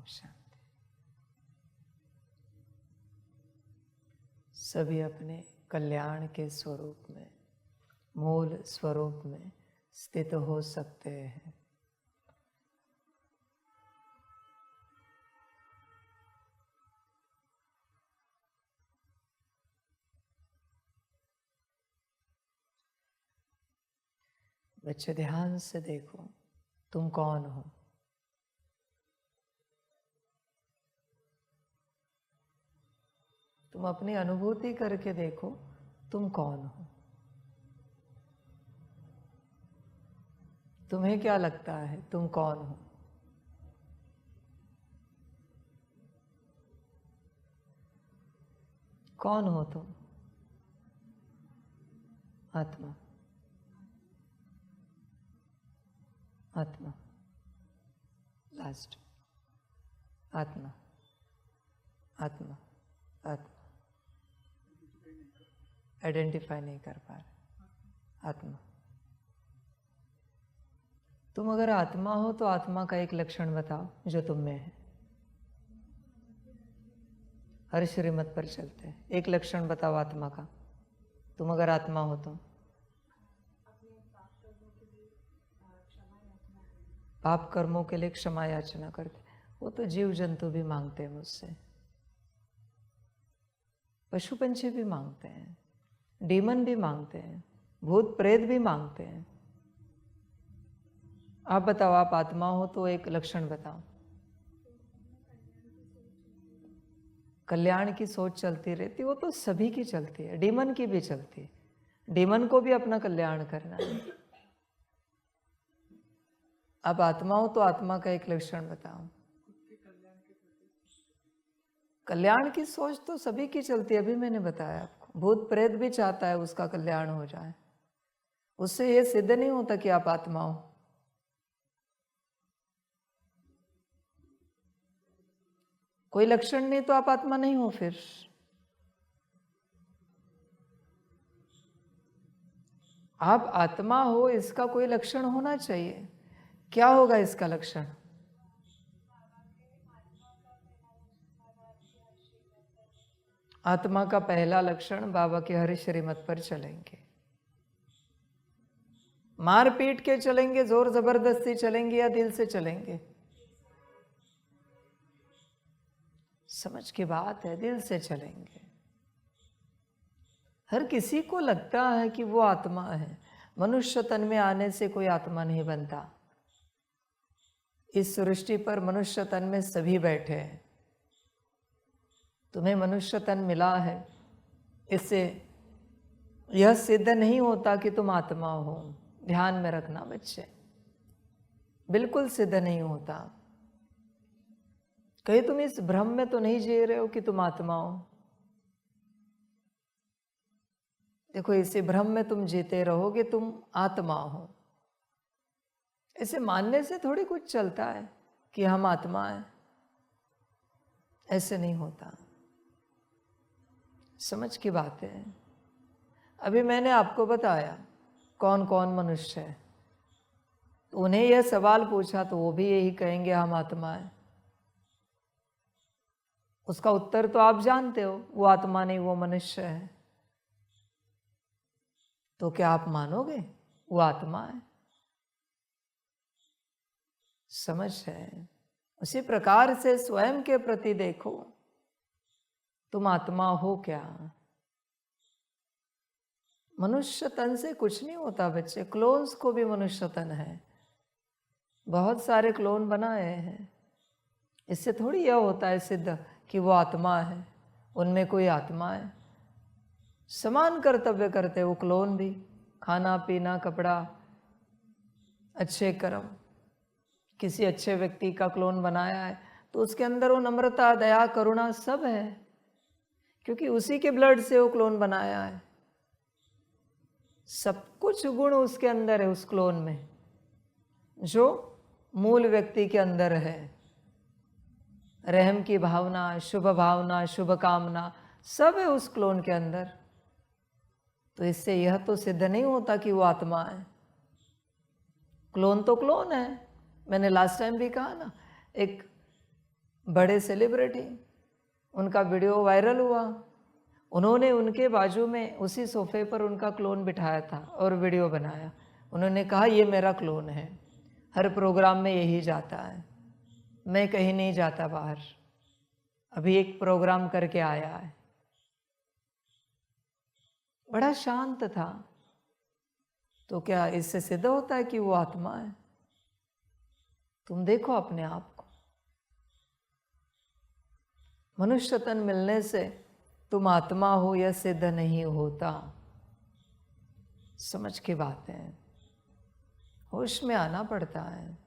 शांति। सभी अपने कल्याण के स्वरूप में, मूल स्वरूप में स्थित हो सकते हैं। बच्चे ध्यान से देखो, तुम कौन हो? तुम अपनी अनुभूति करके देखो, तुम कौन हो? तुम्हें क्या लगता है तुम कौन हो? कौन हो तुम? आत्मा। आत्मा। लास्ट। आत्मा। आत्मा। आत्मा। आइडेंटिफाई नहीं कर पा रहे। आत्मा। तुम अगर आत्मा हो तो आत्मा का एक लक्षण बताओ जो तुम में है। हर श्रीमत पर चलते हैं, एक लक्षण बताओ आत्मा का। तुम अगर आत्मा हो तो पाप कर्मों के लिए क्षमा याचना करते। वो तो जीव जंतु भी मांगते हैं मुझसे, पशु पंछी भी मांगते हैं, डीमन भी मांगते हैं, भूत प्रेत भी मांगते हैं। आप बताओ, आप आत्मा हो तो एक लक्षण बताओ। कल्याण की सोच चलती रहती, वो तो सभी की चलती है, डीमन की भी चलती है। डीमन को भी अपना कल्याण करना है। अब आत्मा हो तो आत्मा का एक लक्षण बताओ। कल्याण की सोच तो सभी की चलती है, अभी मैंने बताया आपको। भूत प्रेत भी चाहता है उसका कल्याण हो जाए, उससे ये सिद्ध नहीं होता कि आप आत्मा हो। कोई लक्षण नहीं तो आप आत्मा नहीं हो। फिर आप आत्मा हो, इसका कोई लक्षण होना चाहिए। क्या होगा इसका लक्षण? आत्मा का पहला लक्षण, बाबा के हरि श्रीमत पर चलेंगे। मार पीट के चलेंगे, जोर जबरदस्ती चलेंगे या दिल से चलेंगे? समझ की बात है, दिल से चलेंगे। हर किसी को लगता है कि वो आत्मा है। मनुष्य तन में आने से कोई आत्मा नहीं बनता। इस सृष्टि पर मनुष्य तन में सभी बैठे हैं। तुम्हें मनुष्य तन मिला है, इससे यह सिद्ध नहीं होता कि तुम आत्मा हो। ध्यान में रखना बच्चे, बिल्कुल सिद्ध नहीं होता। कहीं तुम इस भ्रम में तो नहीं जी रहे हो कि तुम आत्मा हो। देखो, इसी भ्रम में तुम जीते रहोगे तुम आत्मा हो। ऐसे मानने से थोड़ी कुछ चलता है कि हम आत्मा हैं। ऐसे नहीं होता। समझ की बात है। अभी मैंने आपको बताया कौन कौन मनुष्य है, तो उन्हें यह सवाल पूछा तो वो भी यही कहेंगे हम आत्मा है। उसका उत्तर तो आप जानते हो, वो आत्मा नहीं, वो मनुष्य है। तो क्या आप मानोगे वो आत्मा है? समझ है। उसी प्रकार से स्वयं के प्रति देखो, तुम आत्मा हो क्या? मनुष्य तन से कुछ नहीं होता बच्चे। क्लोन्स को भी मनुष्य तन है, बहुत सारे क्लोन बनाए हैं। इससे थोड़ी यह होता है सिद्ध कि वो आत्मा है, उनमें कोई आत्मा है। समान कर्तव्य करते वो क्लोन भी, खाना पीना कपड़ा, अच्छे कर्म। किसी अच्छे व्यक्ति का क्लोन बनाया है तो उसके अंदर वो नम्रता, दया, करुणा सब है, क्योंकि उसी के ब्लड से वो क्लोन बनाया है। सब कुछ गुण उसके अंदर है, उस क्लोन में, जो मूल व्यक्ति के अंदर है। रहम की भावना, शुभ कामना सब है उस क्लोन के अंदर। तो इससे यह तो सिद्ध नहीं होता कि वो आत्मा है। क्लोन तो क्लोन है। मैंने लास्ट टाइम भी कहा ना, एक बड़े सेलिब्रिटी, उनका वीडियो वायरल हुआ, उन्होंने उनके बाजू में उसी सोफे पर उनका क्लोन बिठाया था और वीडियो बनाया। उन्होंने कहा ये मेरा क्लोन है, हर प्रोग्राम में यही जाता है, मैं कहीं नहीं जाता बाहर, अभी एक प्रोग्राम करके आया है। बड़ा शांत था। तो क्या इससे सिद्ध होता है कि वो आत्मा है? तुम देखो अपने आप को। मनुष्य तन मिलने से तुम आत्मा हो यह सिद्ध नहीं होता। समझ की बात है, होश में आना पड़ता है।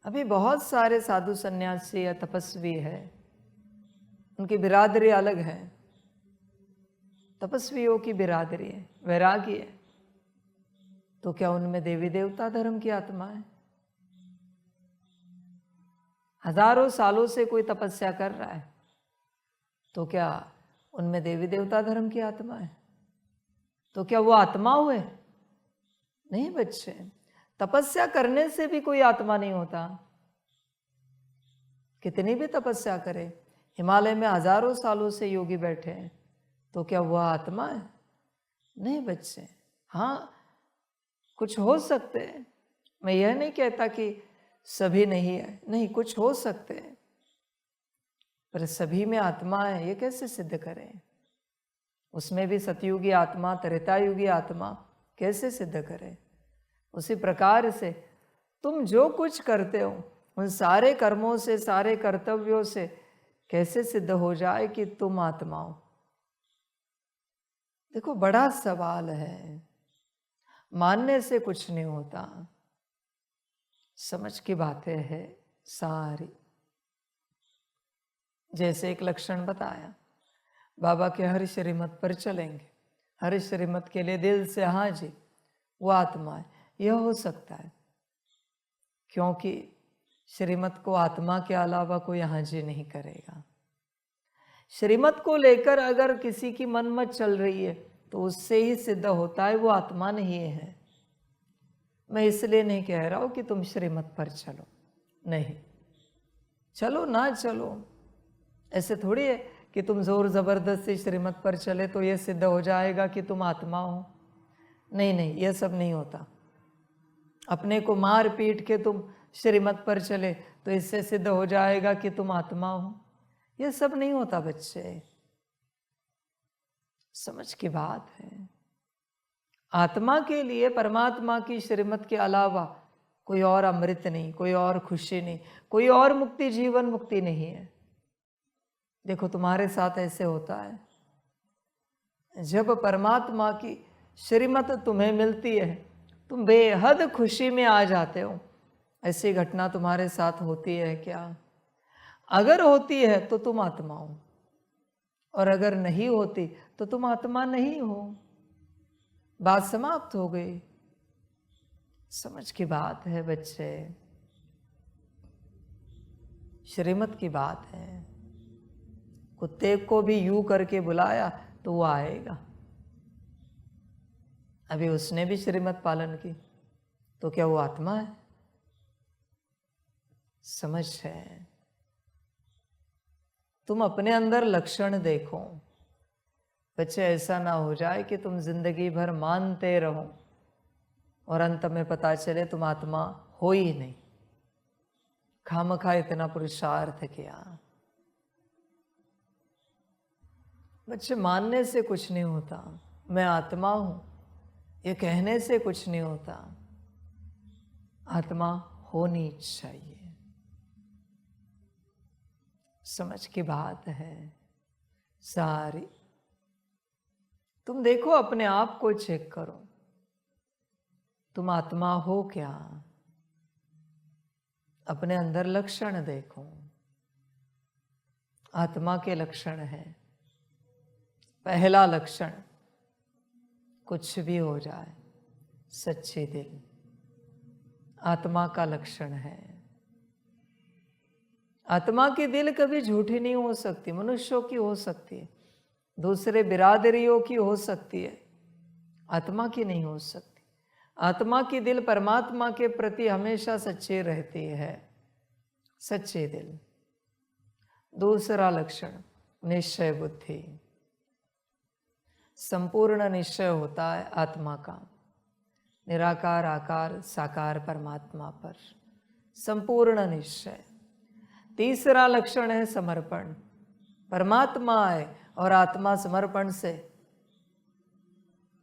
अभी बहुत सारे साधु सन्यासी या तपस्वी है, उनकी बिरादरी अलग है, तपस्वियों की बिरादरी है, वैरागी है। तो क्या उनमें देवी देवता धर्म की आत्मा है? हजारों सालों से कोई तपस्या कर रहा है, तो क्या उनमें देवी देवता धर्म की आत्मा है? तो क्या वो आत्मा हुए? नहीं बच्चे, तपस्या करने से भी कोई आत्मा नहीं होता। कितनी भी तपस्या करे, हिमालय में हजारों सालों से योगी बैठे हैं, तो क्या वह आत्मा है? नहीं बच्चे। हाँ, कुछ हो सकते हैं, मैं यह नहीं कहता कि सभी नहीं है, नहीं, कुछ हो सकते हैं, पर सभी में आत्मा है ये कैसे सिद्ध करें? उसमें भी सतयुगी आत्मा, त्रेतायुगी आत्मा कैसे सिद्ध करें? उसी प्रकार से तुम जो कुछ करते हो उन सारे कर्मों से, सारे कर्तव्यों से कैसे सिद्ध हो जाए कि तुम आत्मा हो? देखो, बड़ा सवाल है, मानने से कुछ नहीं होता। समझ की बातें है सारी। जैसे एक लक्षण बताया, बाबा के हर श्रीमत पर चलेंगे, हर श्रीमत के लिए दिल से हाँ जी, वो आत्मा है। यह हो सकता है क्योंकि श्रीमत को आत्मा के अलावा कोई हाँ जी नहीं करेगा। श्रीमत को लेकर अगर किसी की मन मत चल रही है तो उससे ही सिद्ध होता है वो आत्मा नहीं है। मैं इसलिए नहीं कह रहा हूं कि तुम श्रीमत पर चलो, नहीं, चलो ना चलो, ऐसे थोड़ी है कि तुम जोर जबरदस्ती श्रीमत पर चले तो यह सिद्ध हो जाएगा कि तुम आत्मा हो। नहीं नहीं, यह सब नहीं होता। अपने को मार पीट के तुम श्रीमत पर चले तो इससे सिद्ध हो जाएगा कि तुम आत्मा हो, यह सब नहीं होता बच्चे। समझ की बात है। आत्मा के लिए परमात्मा की श्रीमत के अलावा कोई और अमृत नहीं, कोई और खुशी नहीं, कोई और मुक्ति, जीवन मुक्ति नहीं है। देखो, तुम्हारे साथ ऐसे होता है, जब परमात्मा की श्रीमत तुम्हें मिलती है तुम बेहद खुशी में आ जाते हो। ऐसी घटना तुम्हारे साथ होती है क्या? अगर होती है तो तुम आत्मा हो, और अगर नहीं होती तो तुम आत्मा नहीं हो। बात समाप्त हो गई। समझ की बात है बच्चे, श्रीमत की बात है। कुत्ते को भी यूं करके बुलाया तो वो आएगा। अभी उसने भी श्रीमत पालन की, तो क्या वो आत्मा है? समझ है। तुम अपने अंदर लक्षण देखो बच्चे, ऐसा ना हो जाए कि तुम जिंदगी भर मानते रहो और अंत में पता चले तुम आत्मा हो ही नहीं, खामखा इतना पुरुषार्थ किया। बच्चे, मानने से कुछ नहीं होता, मैं आत्मा हूं ये कहने से कुछ नहीं होता, आत्मा होनी चाहिए। समझ की बात है सारी। तुम देखो, अपने आप को चेक करो, तुम आत्मा हो क्या? अपने अंदर लक्षण देखो। आत्मा के लक्षण है। पहला लक्षण, कुछ भी हो जाए, सच्चे दिल आत्मा का लक्षण है। आत्मा की दिल कभी झूठी नहीं हो सकती। मनुष्यों की हो सकती है, दूसरे बिरादरियों की हो सकती है, आत्मा की नहीं हो सकती। आत्मा की दिल परमात्मा के प्रति हमेशा सच्ची रहती है। सच्चे दिल दूसरा लक्षण निश्चय बुद्धि। संपूर्ण निश्चय होता है आत्मा का, निराकार आकार साकार परमात्मा पर संपूर्ण निश्चय। तीसरा लक्षण है समर्पण। परमात्मा है और आत्मा समर्पण से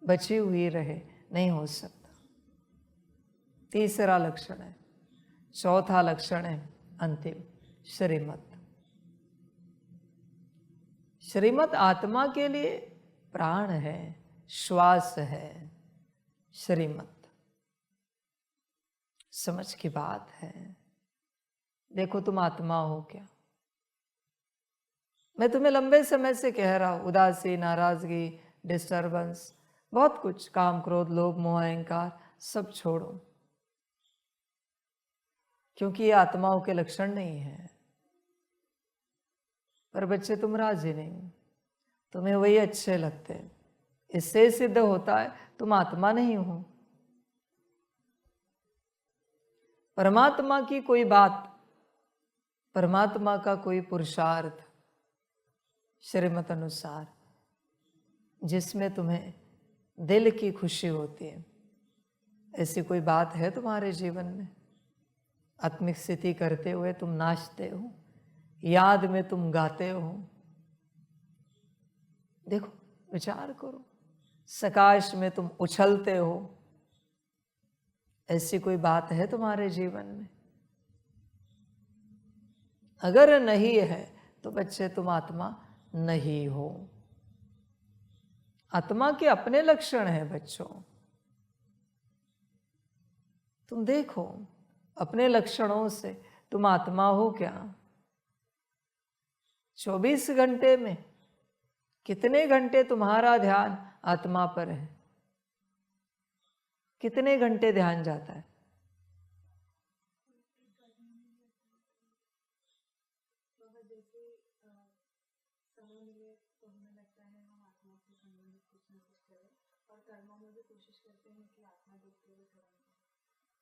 बची हुई रहे, नहीं हो सकता। तीसरा लक्षण है। चौथा लक्षण है अंतिम, श्रीमत। श्रीमत आत्मा के लिए प्राण है, श्वास है। श्रीमत समझ की बात है। देखो तुम आत्मा हो क्या? मैं तुम्हें लंबे समय से कह रहा हूं, उदासी, नाराजगी, डिस्टर्बेंस, बहुत कुछ, काम क्रोध लोभ मोह अहंकार सब छोड़ो, क्योंकि ये आत्माओं के लक्षण नहीं है। पर बच्चे तुम राजी नहीं, तुम्हें वही अच्छे लगते। इससे सिद्ध होता है तुम आत्मा नहीं हो। परमात्मा की कोई बात, परमात्मा का कोई पुरुषार्थ श्रीमत अनुसार जिसमें तुम्हें दिल की खुशी होती है, ऐसी कोई बात है तुम्हारे जीवन में? आत्मिक स्थिति करते हुए तुम नाचते हो, याद में तुम गाते हो। देखो, विचार करो, सकाश में तुम उछलते हो, ऐसी कोई बात है तुम्हारे जीवन में? अगर नहीं है तो बच्चे तुम आत्मा नहीं हो। आत्मा के अपने लक्षण हैं बच्चों। तुम देखो अपने लक्षणों से तुम आत्मा हो क्या? 24 घंटे में कितने घंटे तुम्हारा ध्यान आत्मा पर है? कितने घंटे ध्यान जाता है?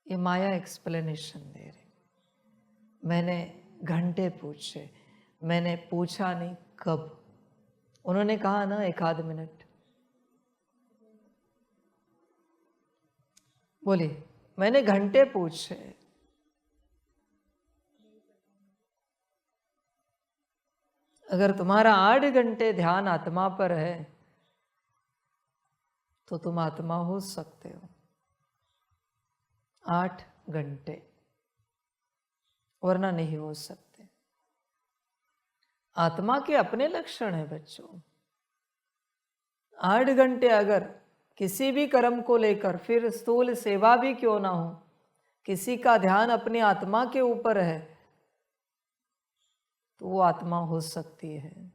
ये माया एक्सप्लेनेशन दे रही। मैंने घंटे पूछे, मैंने पूछा नहीं कब। उन्होंने कहा ना 1 मिनट। बोलिए, मैंने घंटे पूछे। अगर तुम्हारा 8 घंटे ध्यान आत्मा पर है तो तुम आत्मा हो सकते हो। 8 घंटे, वरना नहीं हो सकते। आत्मा के अपने लक्षण है बच्चों। 8 घंटे अगर किसी भी कर्म को लेकर, फिर स्थूल सेवा भी क्यों ना हो, किसी का ध्यान अपनी आत्मा के ऊपर है तो वो आत्मा हो सकती है।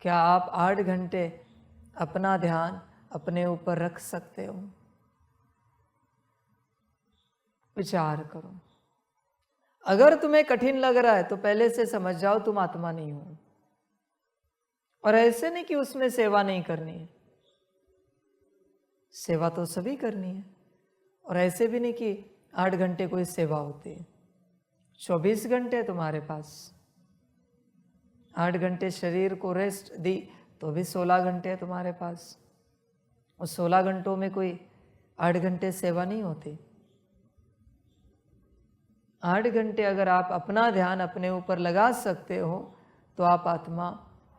क्या आप 8 घंटे अपना ध्यान अपने ऊपर रख सकते हो? विचार करो। अगर तुम्हें कठिन लग रहा है तो पहले से समझ जाओ तुम आत्मा नहीं हो। और ऐसे नहीं कि उसमें सेवा नहीं करनी है, सेवा तो सभी करनी है। और ऐसे भी नहीं कि 8 घंटे कोई सेवा होती है। 24 घंटे तुम्हारे पास। 8 घंटे शरीर को रेस्ट दी तो भी 16 घंटे है तुम्हारे पास। उस 16 घंटों में कोई 8 घंटे सेवा नहीं होती। 8 घंटे अगर आप अपना ध्यान अपने ऊपर लगा सकते हो तो आप आत्मा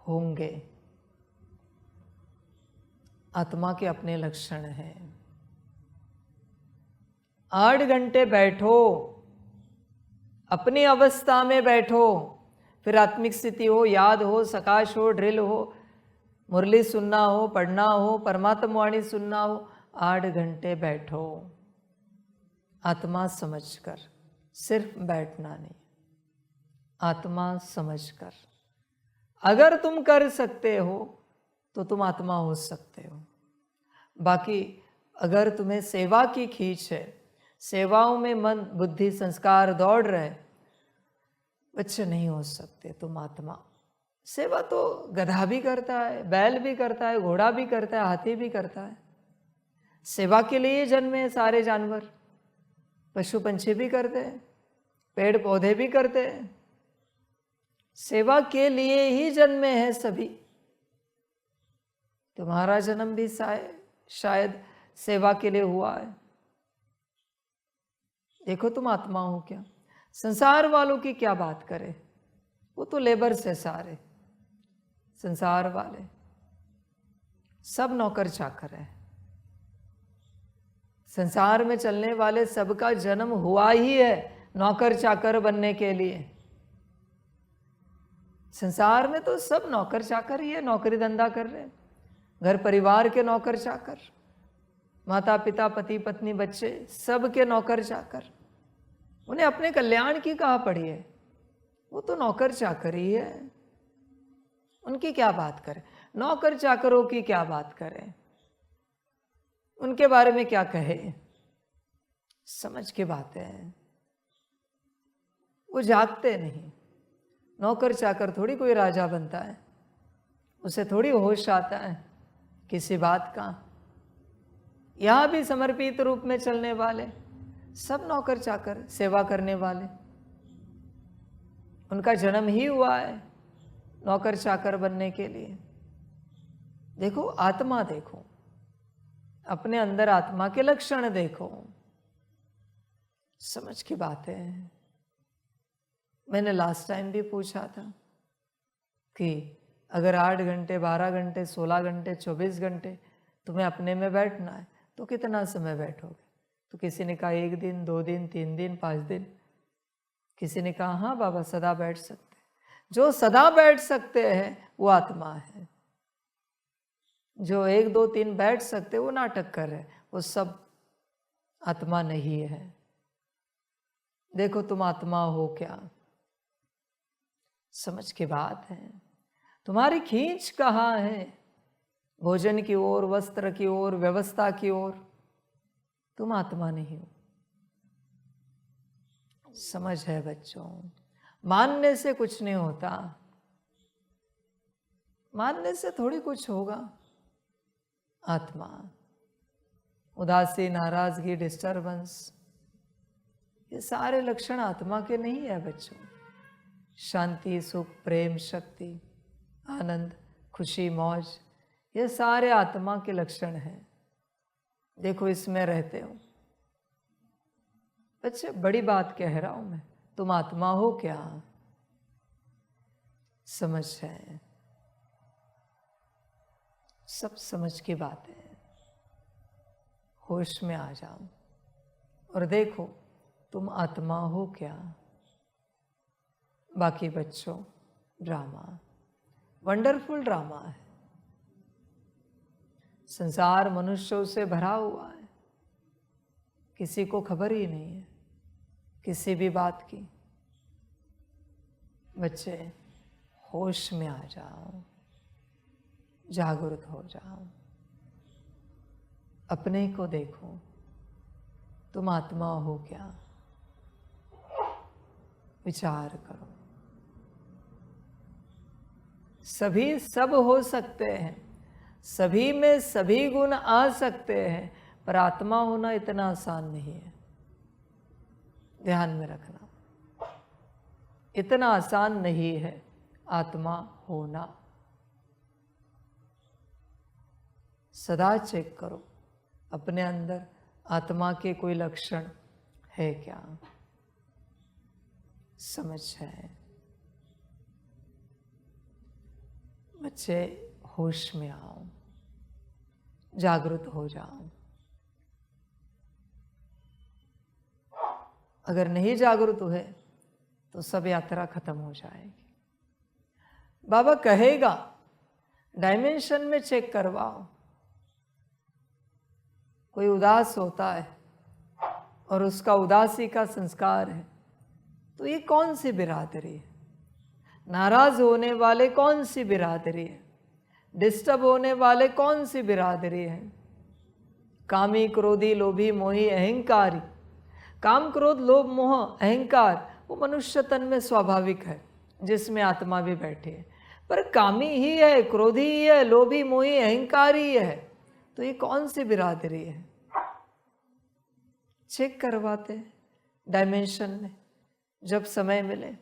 होंगे। आत्मा के अपने लक्षण हैं। 8 घंटे बैठो, अपनी अवस्था में बैठो, फिर आत्मिक स्थिति हो, याद हो, सकाश हो, ड्रिल हो, मुरली सुनना हो, पढ़ना हो, परमात्मा वाणी सुनना हो, 8 घंटे बैठो आत्मा समझकर। सिर्फ बैठना नहीं, आत्मा समझकर। अगर तुम कर सकते हो तो तुम आत्मा हो सकते हो। बाकी अगर तुम्हें सेवा की खींच है, सेवाओं में मन बुद्धि संस्कार दौड़ रहे, बच्चे नहीं हो सकते तुम आत्मा। सेवा तो गधा भी करता है, बैल भी करता है, घोड़ा भी करता है, हाथी भी करता है। सेवा के लिए जन्मे हैं सारे जानवर। पशु पंछी भी करते हैं, पेड़ पौधे भी करते हैं। सेवा के लिए ही जन्मे हैं सभी। तुम्हारा जन्म भी शायद सेवा के लिए हुआ है। देखो तुम आत्मा हो क्या। संसार वालों की क्या बात करें, वो तो लेबर से सारे संसार वाले सब नौकर चाकर है। संसार में चलने वाले सबका जन्म हुआ ही है नौकर चाकर बनने के लिए। संसार में तो सब नौकर चाकर ही है, नौकरी धंधा कर रहे हैं, घर परिवार के नौकर चाकर, माता पिता पति पत्नी बच्चे सबके नौकर चाकर। उन्हें अपने कल्याण की कहाँ पड़ी है, वो तो नौकर चाकर ही है। उनकी क्या बात करें, नौकर चाकरों की क्या बात करें, उनके बारे में क्या कहे। समझ की बात है, वो जागते नहीं। नौकर चाकर थोड़ी कोई राजा बनता है, उसे थोड़ी होश आता है किसी बात का। यहां भी समर्पित रूप में चलने वाले सब नौकर चाकर सेवा करने वाले, उनका जन्म ही हुआ है नौकर चाकर बनने के लिए। देखो आत्मा देखो, अपने अंदर आत्मा के लक्षण देखो। समझ की बात है। मैंने लास्ट टाइम भी पूछा था कि अगर 8 घंटे 12 घंटे 16 घंटे 24 घंटे तुम्हें अपने में बैठना है तो कितना समय बैठोगे। तो किसी ने कहा 1 दिन 2 दिन 3 दिन 5 दिन। किसी ने कहा हाँ बाबा सदा बैठ सकते। जो सदा बैठ सकते हैं वो आत्मा है। जो 1 2 3 बैठ सकते वो नाटक कर रहे, वो सब आत्मा नहीं है। देखो तुम आत्मा हो क्या। समझ की बात है। तुम्हारी खींच कहाँ है, भोजन की ओर, वस्त्र की ओर, व्यवस्था की ओर। तुम आत्मा नहीं हो। समझ है बच्चों, मानने से कुछ नहीं होता, मानने से थोड़ी कुछ होगा। आत्मा उदासी, नाराजगी, डिस्टर्बेंस, ये सारे लक्षण आत्मा के नहीं है बच्चों। शांति, सुख, प्रेम, शक्ति, आनंद, खुशी, मौज, ये सारे आत्मा के लक्षण हैं। देखो इसमें रहते हो बच्चे। बड़ी बात कह रहा हूं मैं, तुम आत्मा हो क्या। समझ है, सब समझ की बात है। होश में आ जाओ और देखो तुम आत्मा हो क्या। बाकी बच्चों ड्रामा, वंडरफुल ड्रामा है। संसार मनुष्यों से भरा हुआ है, किसी को खबर ही नहीं है किसी भी बात की। बच्चे होश में आ जाओ, जागरूक हो जाओ, अपने को देखो। तुम आत्मा हो क्या, विचार करो। सभी सब हो सकते हैं, सभी में सभी गुण आ सकते हैं, पर आत्मा होना इतना आसान नहीं है। ध्यान में रखना, इतना आसान नहीं है आत्मा होना। सदा चेक करो अपने अंदर आत्मा के कोई लक्षण है क्या। समझ है बच्चे, होश में आओ, जागरूक हो जाओ। अगर नहीं जागरूक हुए तो सब यात्रा खत्म हो जाएगी। बाबा कहेगा डायमेंशन में चेक करवाओ। कोई उदास होता है और उसका उदासी का संस्कार है, तो ये कौन सी बिरादरी है। नाराज होने वाले कौन सी बिरादरी है, डिस्टर्ब होने वाले कौन सी बिरादरी है। कामी, क्रोधी, लोभी, मोही, अहंकारी। काम, क्रोध, लोभ, मोह, अहंकार वो मनुष्य तन में स्वाभाविक है, जिसमें आत्मा भी बैठी है। पर कामी ही है, क्रोधी ही है, लोभी, मोही, अहंकारी है, तो ये कौन सी बिरादरी है। चेक करवाते डायमेंशन में जब समय मिले।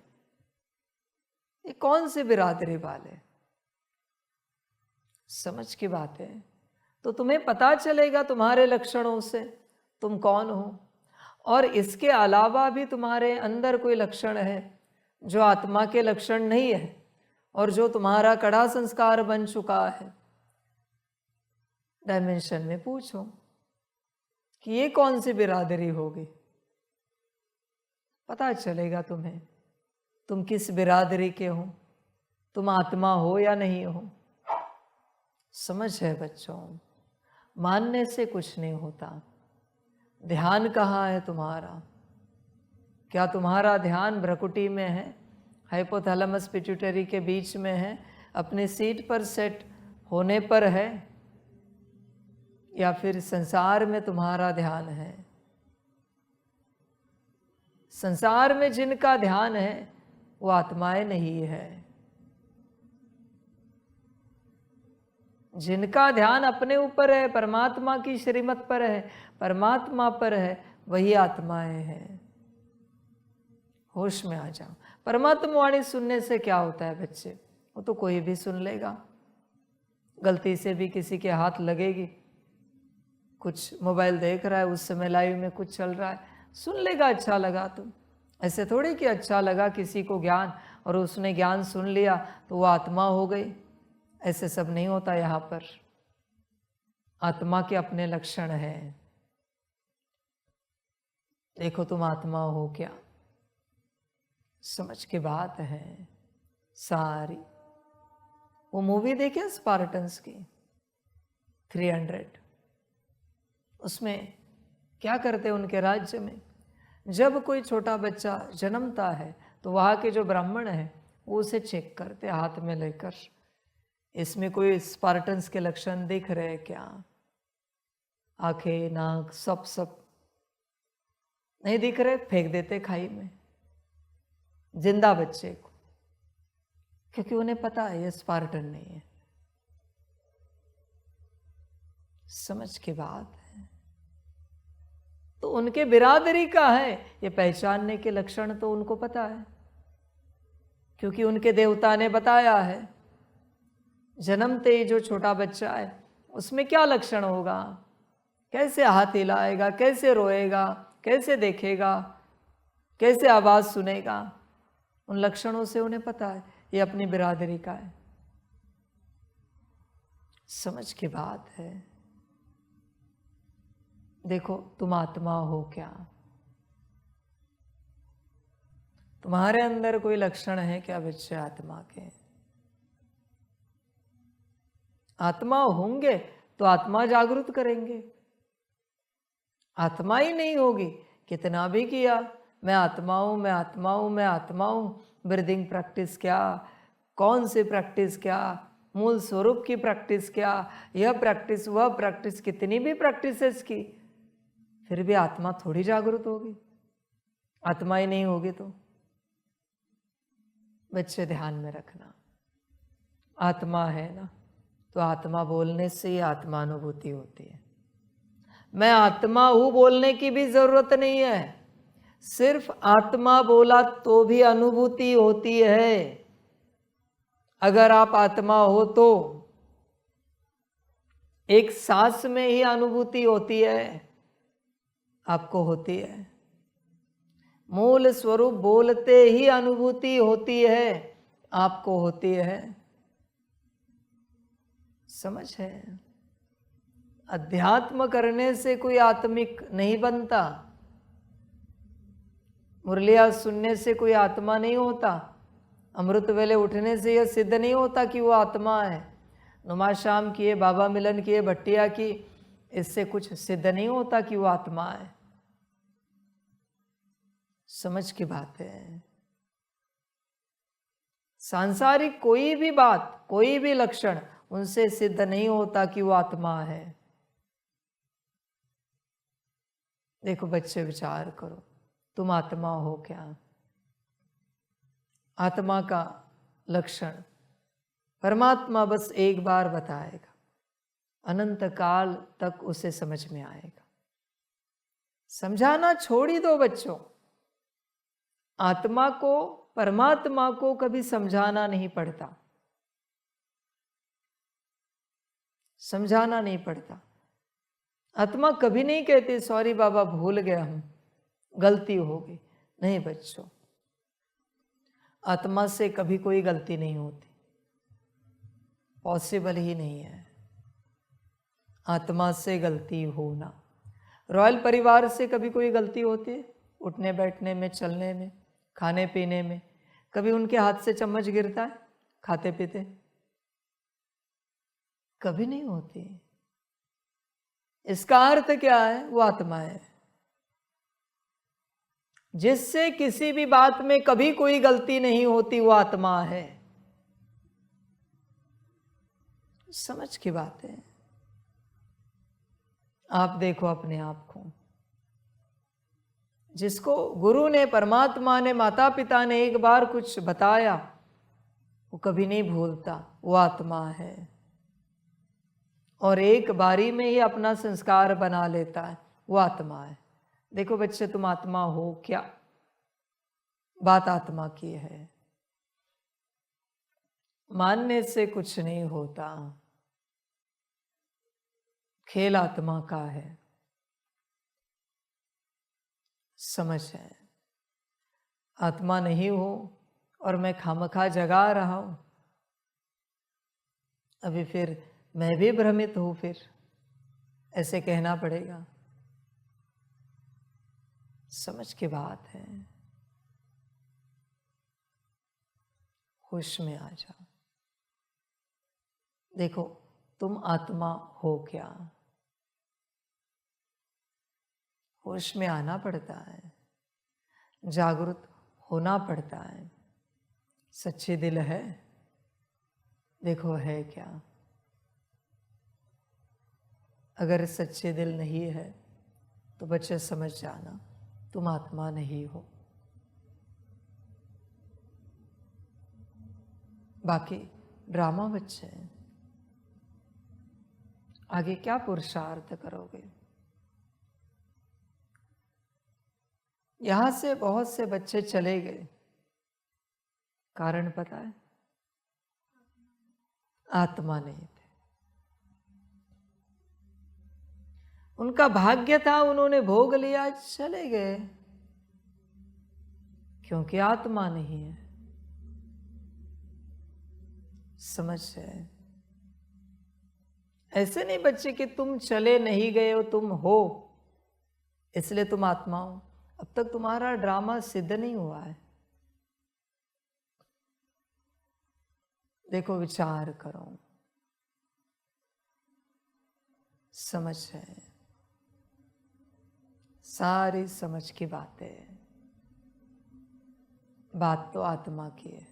ये कौन सी बिरादरी वाले? समझ की बात है। तो तुम्हें पता चलेगा तुम्हारे लक्षणों से तुम कौन हो, और इसके अलावा भी तुम्हारे अंदर कोई लक्षण है जो आत्मा के लक्षण नहीं है और जो तुम्हारा कड़ा संस्कार बन चुका है। डायमेंशन में पूछो कि ये कौन सी बिरादरी होगी, पता चलेगा तुम्हें तुम किस बिरादरी के हो, तुम आत्मा हो या नहीं हो। समझ है बच्चों, मानने से कुछ नहीं होता। ध्यान कहाँ है तुम्हारा? क्या तुम्हारा ध्यान भ्रकुटी में है, हाइपोथैलेमस पिट्यूटरी के बीच में है, अपनी सीट पर सेट होने पर है, या फिर संसार में तुम्हारा ध्यान है? संसार में जिनका ध्यान है वो आत्माएं नहीं है। जिनका ध्यान अपने ऊपर है, परमात्मा की श्रीमत पर है, परमात्मा पर है, वही आत्माएं हैं। होश में आ जाओ। परमात्मा वाणी सुनने से क्या होता है बच्चे? वो तो कोई भी सुन लेगा। गलती से भी किसी के हाथ लगेगी, कुछ मोबाइल देख रहा है, उस समय लाइव में कुछ चल रहा है, सुन लेगा, अच्छा लगा तो। ऐसे थोड़ी कि अच्छा लगा किसी को ज्ञान और उसने ज्ञान सुन लिया तो वो आत्मा हो गई। ऐसे सब नहीं होता यहाँ पर। आत्मा के अपने लक्षण हैं। देखो तुम आत्मा हो क्या, समझ के बात है सारी। वो मूवी देखे स्पार्टन्स की 300, उसमें क्या करते उनके राज्य में, जब कोई छोटा बच्चा जन्मता है तो वहाँ के जो ब्राह्मण हैं वो उसे चेक करते हाथ में लेकर, इसमें कोई स्पार्टन्स के लक्षण दिख रहे क्या? आंखें, नाक, सब नहीं दिख रहे, फेंक देते खाई में जिंदा बच्चे को, क्योंकि उन्हें पता है ये स्पार्टन नहीं है। समझ की बात है। तो उनके बिरादरी का है, ये पहचानने के लक्षण तो उनको पता है, क्योंकि उनके देवता ने बताया है। जन्मते ही जो छोटा बच्चा है उसमें क्या लक्षण होगा, कैसे हाथ हिलाएगा, कैसे रोएगा, कैसे देखेगा, कैसे आवाज सुनेगा, उन लक्षणों से उन्हें पता है ये अपनी बिरादरी का है। समझ की बात है। देखो तुम आत्मा हो क्या? तुम्हारे अंदर कोई लक्षण है क्या बच्चे आत्मा के? आत्मा होंगे तो आत्मा जागृत करेंगे। आत्मा ही नहीं होगी, कितना भी किया मैं आत्मा हूं, मैं आत्मा हूं, मैं आत्मा हूं, ब्रीदिंग प्रैक्टिस क्या, कौन सी प्रैक्टिस क्या, मूल स्वरूप की प्रैक्टिस क्या, यह प्रैक्टिस वह प्रैक्टिस, कितनी भी प्रैक्टिसेस की, फिर भी आत्मा थोड़ी जागृत होगी। आत्मा ही नहीं होगी तो बच्चे ध्यान में रखना, आत्मा है ना तो आत्मा बोलने से ही आत्मानुभूति होती है। मैं आत्मा हूं बोलने की भी जरूरत नहीं है, सिर्फ आत्मा बोला तो भी अनुभूति होती है। अगर आप आत्मा हो तो एक सांस में ही अनुभूति होती है, आपको होती है। मूल स्वरूप बोलते ही अनुभूति होती है, आपको होती है। समझ है? अध्यात्म करने से कोई आत्मिक नहीं बनता, मुरलिया सुनने से कोई आत्मा नहीं होता, अमृत वेले उठने से यह सिद्ध नहीं होता कि वो आत्मा है, नुमाशाम किए, बाबा मिलन किए, भट्टिया की, इससे कुछ सिद्ध नहीं होता कि वो आत्मा है। समझ की बात है। सांसारिक कोई भी बात, कोई भी लक्षण उनसे सिद्ध नहीं होता कि वो आत्मा है। देखो बच्चे विचार करो, तुम आत्मा हो क्या? आत्मा का लक्षण परमात्मा बस एक बार बताएगा, अनंत काल तक उसे समझ में आएगा। समझाना छोड़ ही दो बच्चों। आत्मा को परमात्मा को कभी समझाना नहीं पड़ता, समझाना नहीं पड़ता। आत्मा कभी नहीं कहती सॉरी बाबा भूल गया हूं, गलती हो गई। नहीं बच्चों, आत्मा से कभी कोई गलती नहीं होती, पॉसिबल ही नहीं है आत्मा से गलती होना। रॉयल परिवार से कभी कोई गलती होती है? उठने बैठने में, चलने में, खाने पीने में कभी उनके हाथ से चम्मच गिरता है खाते पीते? कभी नहीं होती। इसका अर्थ क्या है? वो आत्मा है जिससे किसी भी बात में कभी कोई गलती नहीं होती, वो आत्मा है। समझ की बात है। आप देखो अपने आप को, जिसको गुरु ने, परमात्मा ने, माता पिता ने एक बार कुछ बताया, वो कभी नहीं भूलता, वो आत्मा है। और एक बारी में ही अपना संस्कार बना लेता है, वो आत्मा है। देखो बच्चे, तुम आत्मा हो क्या? बात आत्मा की है। मानने से कुछ नहीं होता, खेल आत्मा का है। समझ है? आत्मा नहीं हो और मैं खामखा जगा रहा हूं, अभी फिर मैं भी भ्रमित हूं, फिर ऐसे कहना पड़ेगा। समझ की बात है। होश में आ जाओ। देखो, तुम आत्मा हो क्या? होश में आना पड़ता है, जागरूक होना पड़ता है। सच्चे दिल है? देखो है क्या? अगर सच्चे दिल नहीं है तो बच्चे समझ जाना, तुम आत्मा नहीं हो। बाकी ड्रामा बच्चे, आगे क्या पुरुषार्थ करोगे? यहां से बहुत से बच्चे चले गए, कारण पता है? आत्मा नहीं थे। उनका भाग्य था, उन्होंने भोग लिया, चले गए, क्योंकि आत्मा नहीं है। समझ है? ऐसे नहीं बच्चे कि तुम चले नहीं गए हो, तुम हो इसलिए तुम आत्मा हो। अब तक तुम्हारा ड्रामा सिद्ध नहीं हुआ है। देखो, विचार करो। समझ है? सारी समझ की बात है। बात तो आत्मा की है।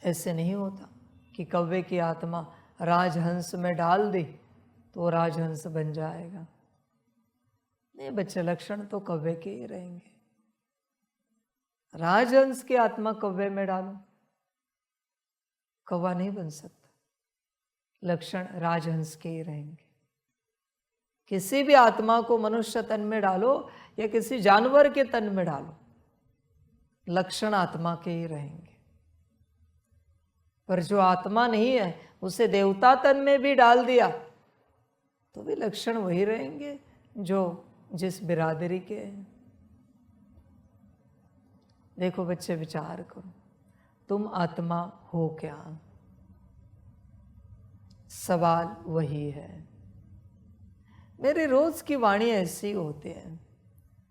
ऐसे नहीं होता कि कौवे की आत्मा राजहंस में डाल दी तो राजहंस बन जाएगा। नहीं बच्चे, लक्षण तो कौवे के ही रहेंगे। राजहंस की आत्मा कौवे में डालो, कौवा नहीं बन सकता। लक्षण राजहंस के ही रहेंगे। किसी भी आत्मा को मनुष्य तन में डालो या किसी जानवर के तन में डालो, लक्षण आत्मा के ही रहेंगे। पर जो आत्मा नहीं है, उसे देवता तन में भी डाल दिया तो भी लक्षण वही रहेंगे जो जिस बिरादरी के हैं। देखो बच्चे, विचार करो, तुम आत्मा हो क्या? सवाल वही है। मेरी रोज की वाणी ऐसी होती है,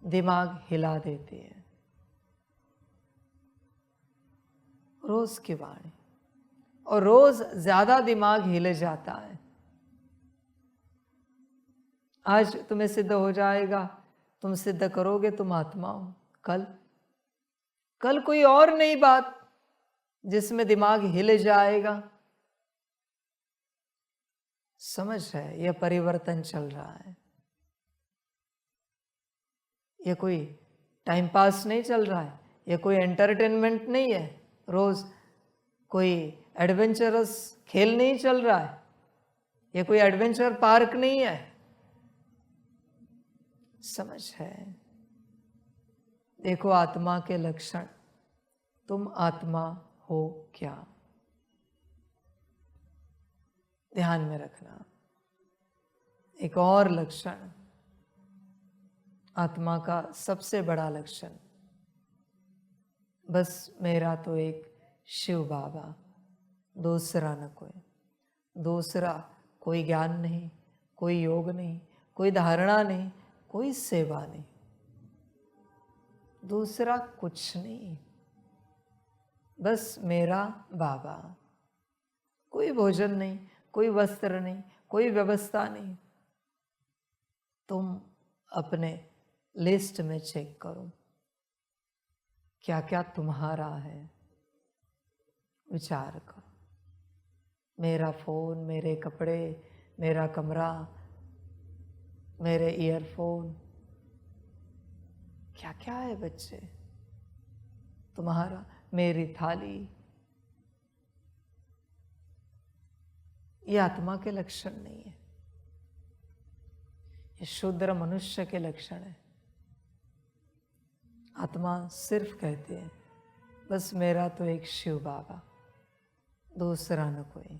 दिमाग हिला देती है। रोज की वाणी, और रोज ज्यादा दिमाग हिले जाता है। आज तुम्हें सिद्ध हो जाएगा, तुम सिद्ध करोगे तुम आत्मा हो। कल कोई और नई बात जिसमें दिमाग हिले जाएगा। समझ है? यह परिवर्तन चल रहा है। यह कोई टाइम पास नहीं चल रहा है, यह कोई एंटरटेनमेंट नहीं है, रोज कोई एडवेंचरस खेल नहीं चल रहा है, यह कोई एडवेंचर पार्क नहीं है। समझ है? देखो आत्मा के लक्षण, तुम आत्मा हो क्या, ध्यान में रखना। एक और लक्षण, आत्मा का सबसे बड़ा लक्षण, बस मेरा तो एक शिव बाबा, दूसरा न कोई, दूसरा कोई ज्ञान नहीं, कोई योग नहीं, कोई धारणा नहीं, कोई सेवा नहीं, दूसरा कुछ नहीं, बस मेरा बाबा। कोई भोजन नहीं, कोई वस्त्र नहीं, कोई व्यवस्था नहीं। तुम अपने लिस्ट में चेक करो क्या क्या तुम्हारा है, विचार करो। मेरा फोन, मेरे कपड़े, मेरा कमरा, मेरे ईयरफोन, क्या क्या है बच्चे तुम्हारा, मेरी थाली, ये आत्मा के लक्षण नहीं है, ये शूद्र मनुष्य के लक्षण है। आत्मा सिर्फ कहते हैं बस मेरा तो एक शिव बाबा, दूसरा न कोई।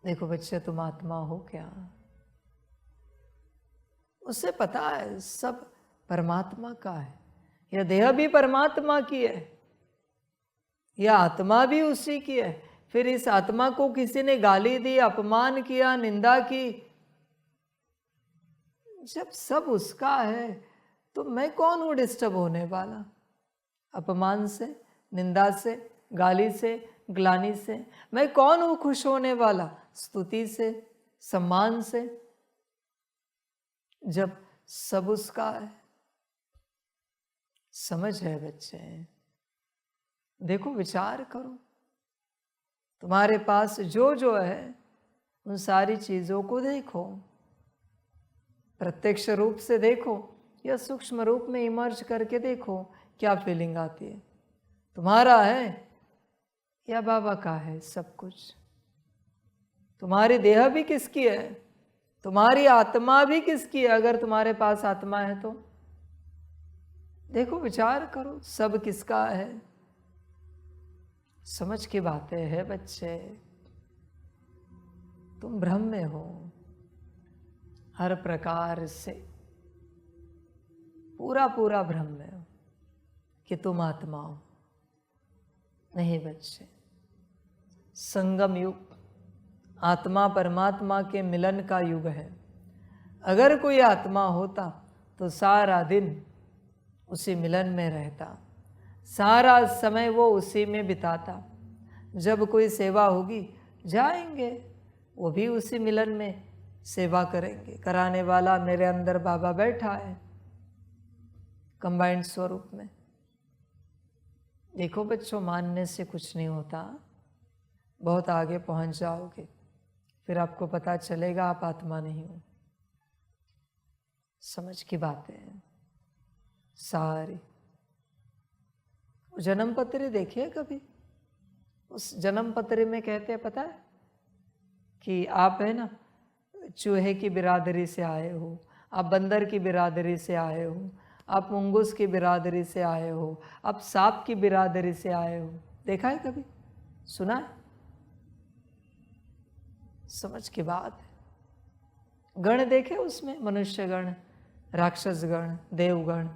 देखो बच्चे, तुम आत्मा हो क्या, उसे पता है सब परमात्मा का है। यह देह भी परमात्मा की है, यह आत्मा भी उसी की है। फिर इस आत्मा को किसी ने गाली दी, अपमान किया, निंदा की, जब सब उसका है तो मैं कौन हूं डिस्टर्ब होने वाला? अपमान से, निंदा से, गाली से, ग्लानि से मैं कौन हूं खुश होने वाला? स्तुति से, सम्मान से, जब सब उसका है। समझ है बच्चे? देखो, विचार करो, तुम्हारे पास जो जो है उन सारी चीजों को देखो, प्रत्यक्ष रूप से देखो या सूक्ष्म रूप में इमर्ज करके देखो, क्या फीलिंग आती है? तुम्हारा है या बाबा का है सब कुछ? तुम्हारी देह भी किसकी है? तुम्हारी आत्मा भी किसकी है? अगर तुम्हारे पास आत्मा है तो देखो, विचार करो, सब किसका है? समझ की बातें हैं बच्चे। तुम भ्रम में हो हर प्रकार से, पूरा पूरा भ्रम में हो कि तुम आत्मा हो। नहीं बच्चे, संगम युग आत्मा परमात्मा के मिलन का युग है। अगर कोई आत्मा होता तो सारा दिन उसी मिलन में रहता, सारा समय वो उसी में बिताता। जब कोई सेवा होगी जाएंगे, वो भी उसी मिलन में सेवा करेंगे। कराने वाला मेरे अंदर बाबा बैठा है कंबाइंड स्वरूप में। देखो बच्चों, मानने से कुछ नहीं होता, बहुत आगे पहुंच जाओगे, फिर आपको पता चलेगा आप आत्मा नहीं हो। समझ की बातें हैं सारी। जन्म पत्री देखिए कभी, उस जन्म पत्री में कहते हैं पता है कि आप है ना चूहे की बिरादरी से आए हो, आप बंदर की बिरादरी से आए हो, आप मुंगूस की बिरादरी से आए हो, आप सांप की बिरादरी से आए हो। देखा है कभी? सुना है? समझ की बात है। गण देखे उसमें, मनुष्य गण, राक्षस गण, देवगण,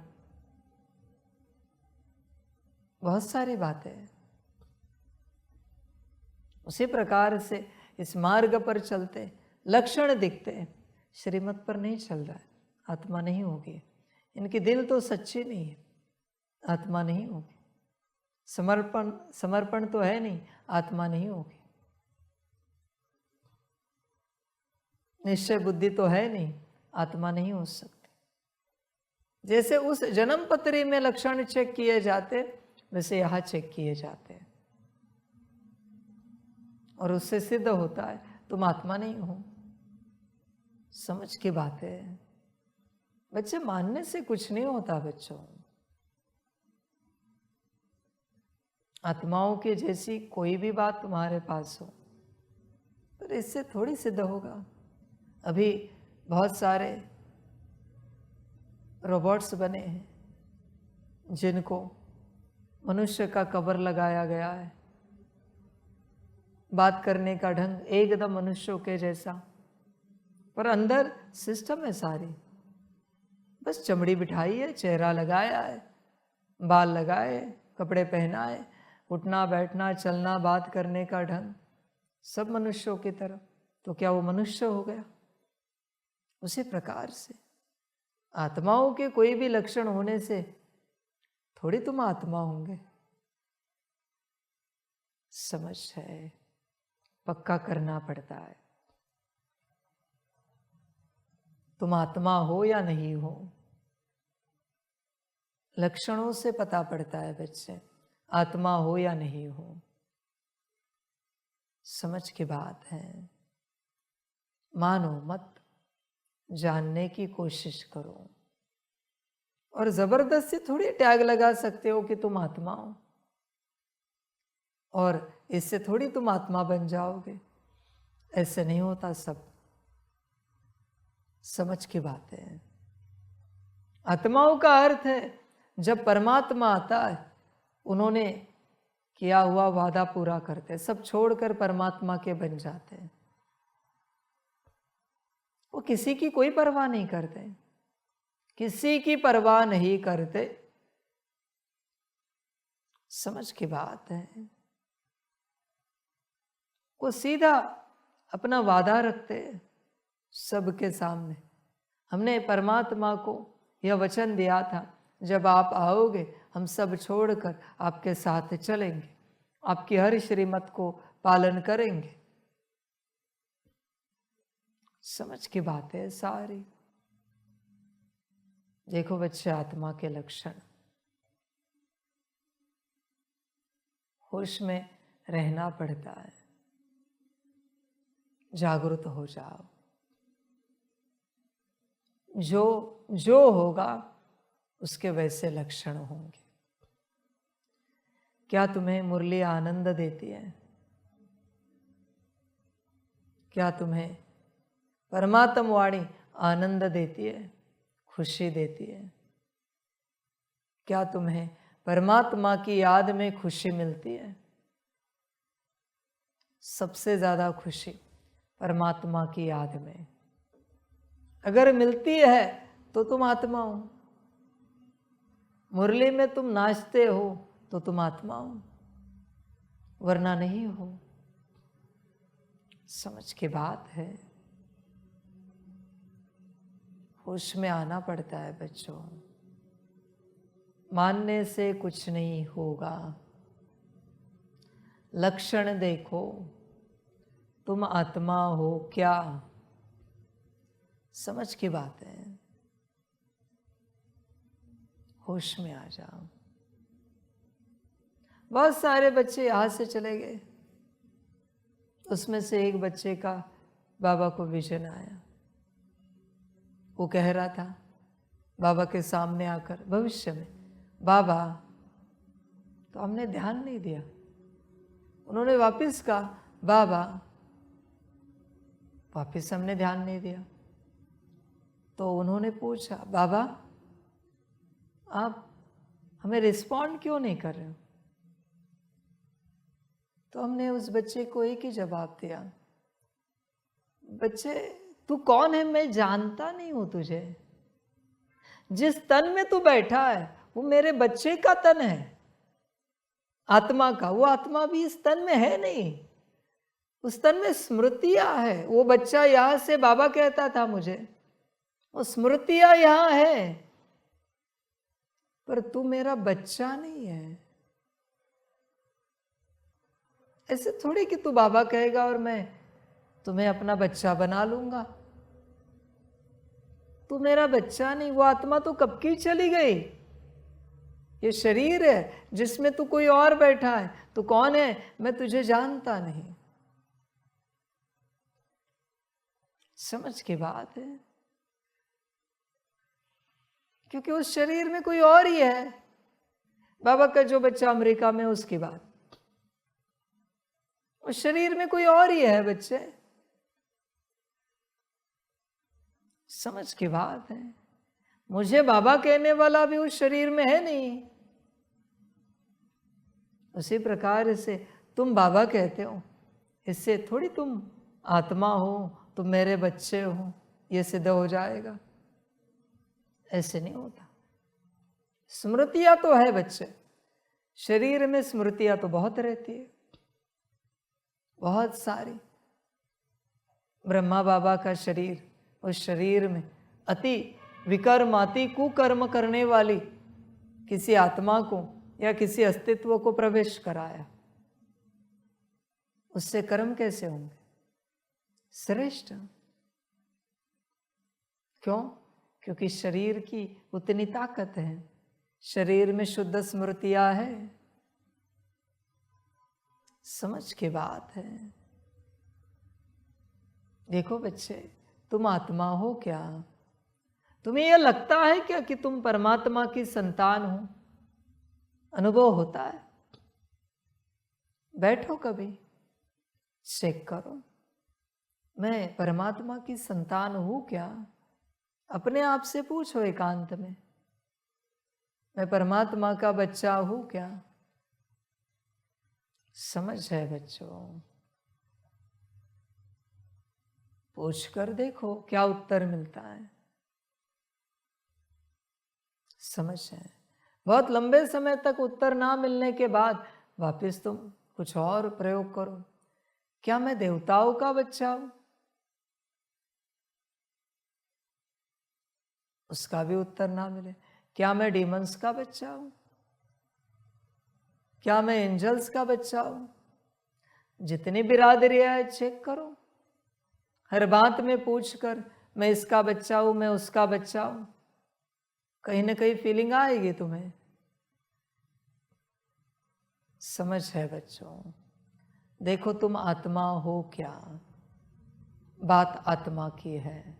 बहुत सारी बातें हैं। उसी प्रकार से इस मार्ग पर चलते लक्षण दिखते हैं, श्रीमत पर नहीं चल रहा है, आत्मा नहीं होगी। इनकी दिल तो सच्ची नहीं है, आत्मा नहीं होगी। समर्पण तो है नहीं, आत्मा नहीं होगी। निश्चय बुद्धि तो है नहीं, आत्मा नहीं हो सकती। जैसे उस जन्म पत्री में लक्षण चेक किए जाते, वैसे यहाँ चेक किए जाते हैं, और उससे सिद्ध होता है तुम आत्मा नहीं हो। समझ की बात है बच्चे, मानने से कुछ नहीं होता बच्चों। आत्माओं के जैसी कोई भी बात तुम्हारे पास हो, पर इससे थोड़ी सिद्ध होगा। अभी बहुत सारे रोबोट्स बने हैं जिनको मनुष्य का कवर लगाया गया है, बात करने का ढंग एकदम मनुष्यों के जैसा, पर अंदर सिस्टम है सारी। बस चमड़ी बिठाई है, चेहरा लगाया है, बाल लगाए, कपड़े पहनाए, उठना बैठना चलना बात करने का ढंग सब मनुष्यों की तरह। तो क्या वो मनुष्य हो गया? उसी प्रकार से आत्माओं के कोई भी लक्षण होने से थोड़ी तुम आत्मा होंगे। समझ है, पक्का करना पड़ता है। तुम आत्मा हो या नहीं हो, लक्षणों से पता पड़ता है बच्चे, आत्मा हो या नहीं हो। समझ की बात है। मानो मत, जानने की कोशिश करो। और जबरदस्ती थोड़ी टैग लगा सकते हो कि तुम आत्मा हो, और इससे थोड़ी तुम आत्मा बन जाओगे। ऐसे नहीं होता सब। समझ की बात है। आत्माओं का अर्थ है जब परमात्मा आता है, उन्होंने किया हुआ वादा पूरा करते, सब छोड़कर परमात्मा के बन जाते हैं। वो किसी की कोई परवाह नहीं करते, किसी की परवाह नहीं करते। समझ की बात है। वो सीधा अपना वादा रखते सबके सामने। हमने परमात्मा को यह वचन दिया था, जब आप आओगे हम सब छोड़कर आपके साथ चलेंगे, आपकी हर श्रीमत को पालन करेंगे। समझ की बात है सारी। देखो बच्चे, आत्मा के लक्षण, होश में रहना पड़ता है। जागरूक हो जाओ। जो जो होगा उसके वैसे लक्षण होंगे। क्या तुम्हें मुरली आनंद देती है? क्या तुम्हें परमात्म वाणी आनंद देती है, खुशी देती है? क्या तुम्हें परमात्मा की याद में खुशी मिलती है? सबसे ज्यादा खुशी परमात्मा की याद में अगर मिलती है तो तुम आत्मा हो। मुरली में तुम नाचते हो तो तुम आत्मा हो, वरना नहीं हो। समझ की बात है। होश में आना पड़ता है बच्चों। मानने से कुछ नहीं होगा। लक्षण देखो, तुम आत्मा हो क्या? समझ की बात है। होश में आ जाओ। बहुत सारे बच्चे यहां से चले गए, उसमें से एक बच्चे का बाबा को विजन आया। वो कह रहा था बाबा के सामने आकर भविष्य में, बाबा, तो हमने ध्यान नहीं दिया। उन्होंने वापस कहा बाबा, वापस हमने ध्यान नहीं दिया। तो उन्होंने पूछा बाबा, आप हमें रिस्पॉन्ड क्यों नहीं कर रहे हो? तो हमने उस बच्चे को एक ही जवाब दिया, बच्चे तू कौन है? मैं जानता नहीं हूं तुझे। जिस तन में तू बैठा है वो मेरे बच्चे का तन है, आत्मा का। वो आत्मा भी इस तन में है नहीं, उस तन में स्मृतियां है। वो बच्चा यहां से बाबा कहता था मुझे, वो स्मृतियां यहां है, पर तू मेरा बच्चा नहीं है। ऐसे थोड़ी कि तू बाबा कहेगा और मैं तुम्हें अपना बच्चा बना लूंगा। तू मेरा बच्चा नहीं। वो आत्मा तो कब की चली गई। ये शरीर है जिसमें तू कोई और बैठा है। तू कौन है? मैं तुझे जानता नहीं। समझ की बात है। क्योंकि उस शरीर में कोई और ही है। बाबा का जो बच्चा अमेरिका में, उसकी बात, उस शरीर में कोई और ही है बच्चे। समझ की बात है। मुझे बाबा कहने वाला भी उस शरीर में है नहीं। उसी प्रकार से तुम बाबा कहते हो, इससे थोड़ी तुम आत्मा हो, तुम मेरे बच्चे हो, ये सिद्ध हो जाएगा। ऐसे नहीं होता। स्मृतियां तो है बच्चे, शरीर में स्मृतियां तो बहुत रहती है, बहुत सारी। ब्रह्मा बाबा का शरीर, उस शरीर में अति विकर्म, अति कुकर्म करने वाली किसी आत्मा को या किसी अस्तित्व को प्रवेश कराया। उससे कर्म कैसे होंगे? श्रेष्ठ। क्यों? क्योंकि शरीर की उतनी ताकत है, शरीर में शुद्ध स्मृतियां है। समझ की बात है। देखो बच्चे, तुम आत्मा हो क्या? तुम्हें यह लगता है क्या कि तुम परमात्मा की संतान हो? अनुभव होता है? बैठो कभी, चेक करो, मैं परमात्मा की संतान हूं क्या? अपने आप से पूछो एकांत में, मैं परमात्मा का बच्चा हूं क्या? समझ है बच्चों? पूछ कर देखो क्या उत्तर मिलता है। समझ है? बहुत लंबे समय तक उत्तर ना मिलने के बाद वापस तुम कुछ और प्रयोग करो। क्या मैं देवताओं का बच्चा हूं? उसका भी उत्तर ना मिले। क्या मैं डीमंस का बच्चा हूं? क्या मैं एंजल्स का बच्चा हूं? जितनी बिरादरियां है चेक करो, हर बात में पूछकर मैं इसका बच्चा हूं, मैं उसका बच्चा हूं, कहीं ना कहीं फीलिंग आएगी तुम्हें। समझ है बच्चों? देखो तुम आत्मा हो क्या? बात आत्मा की है।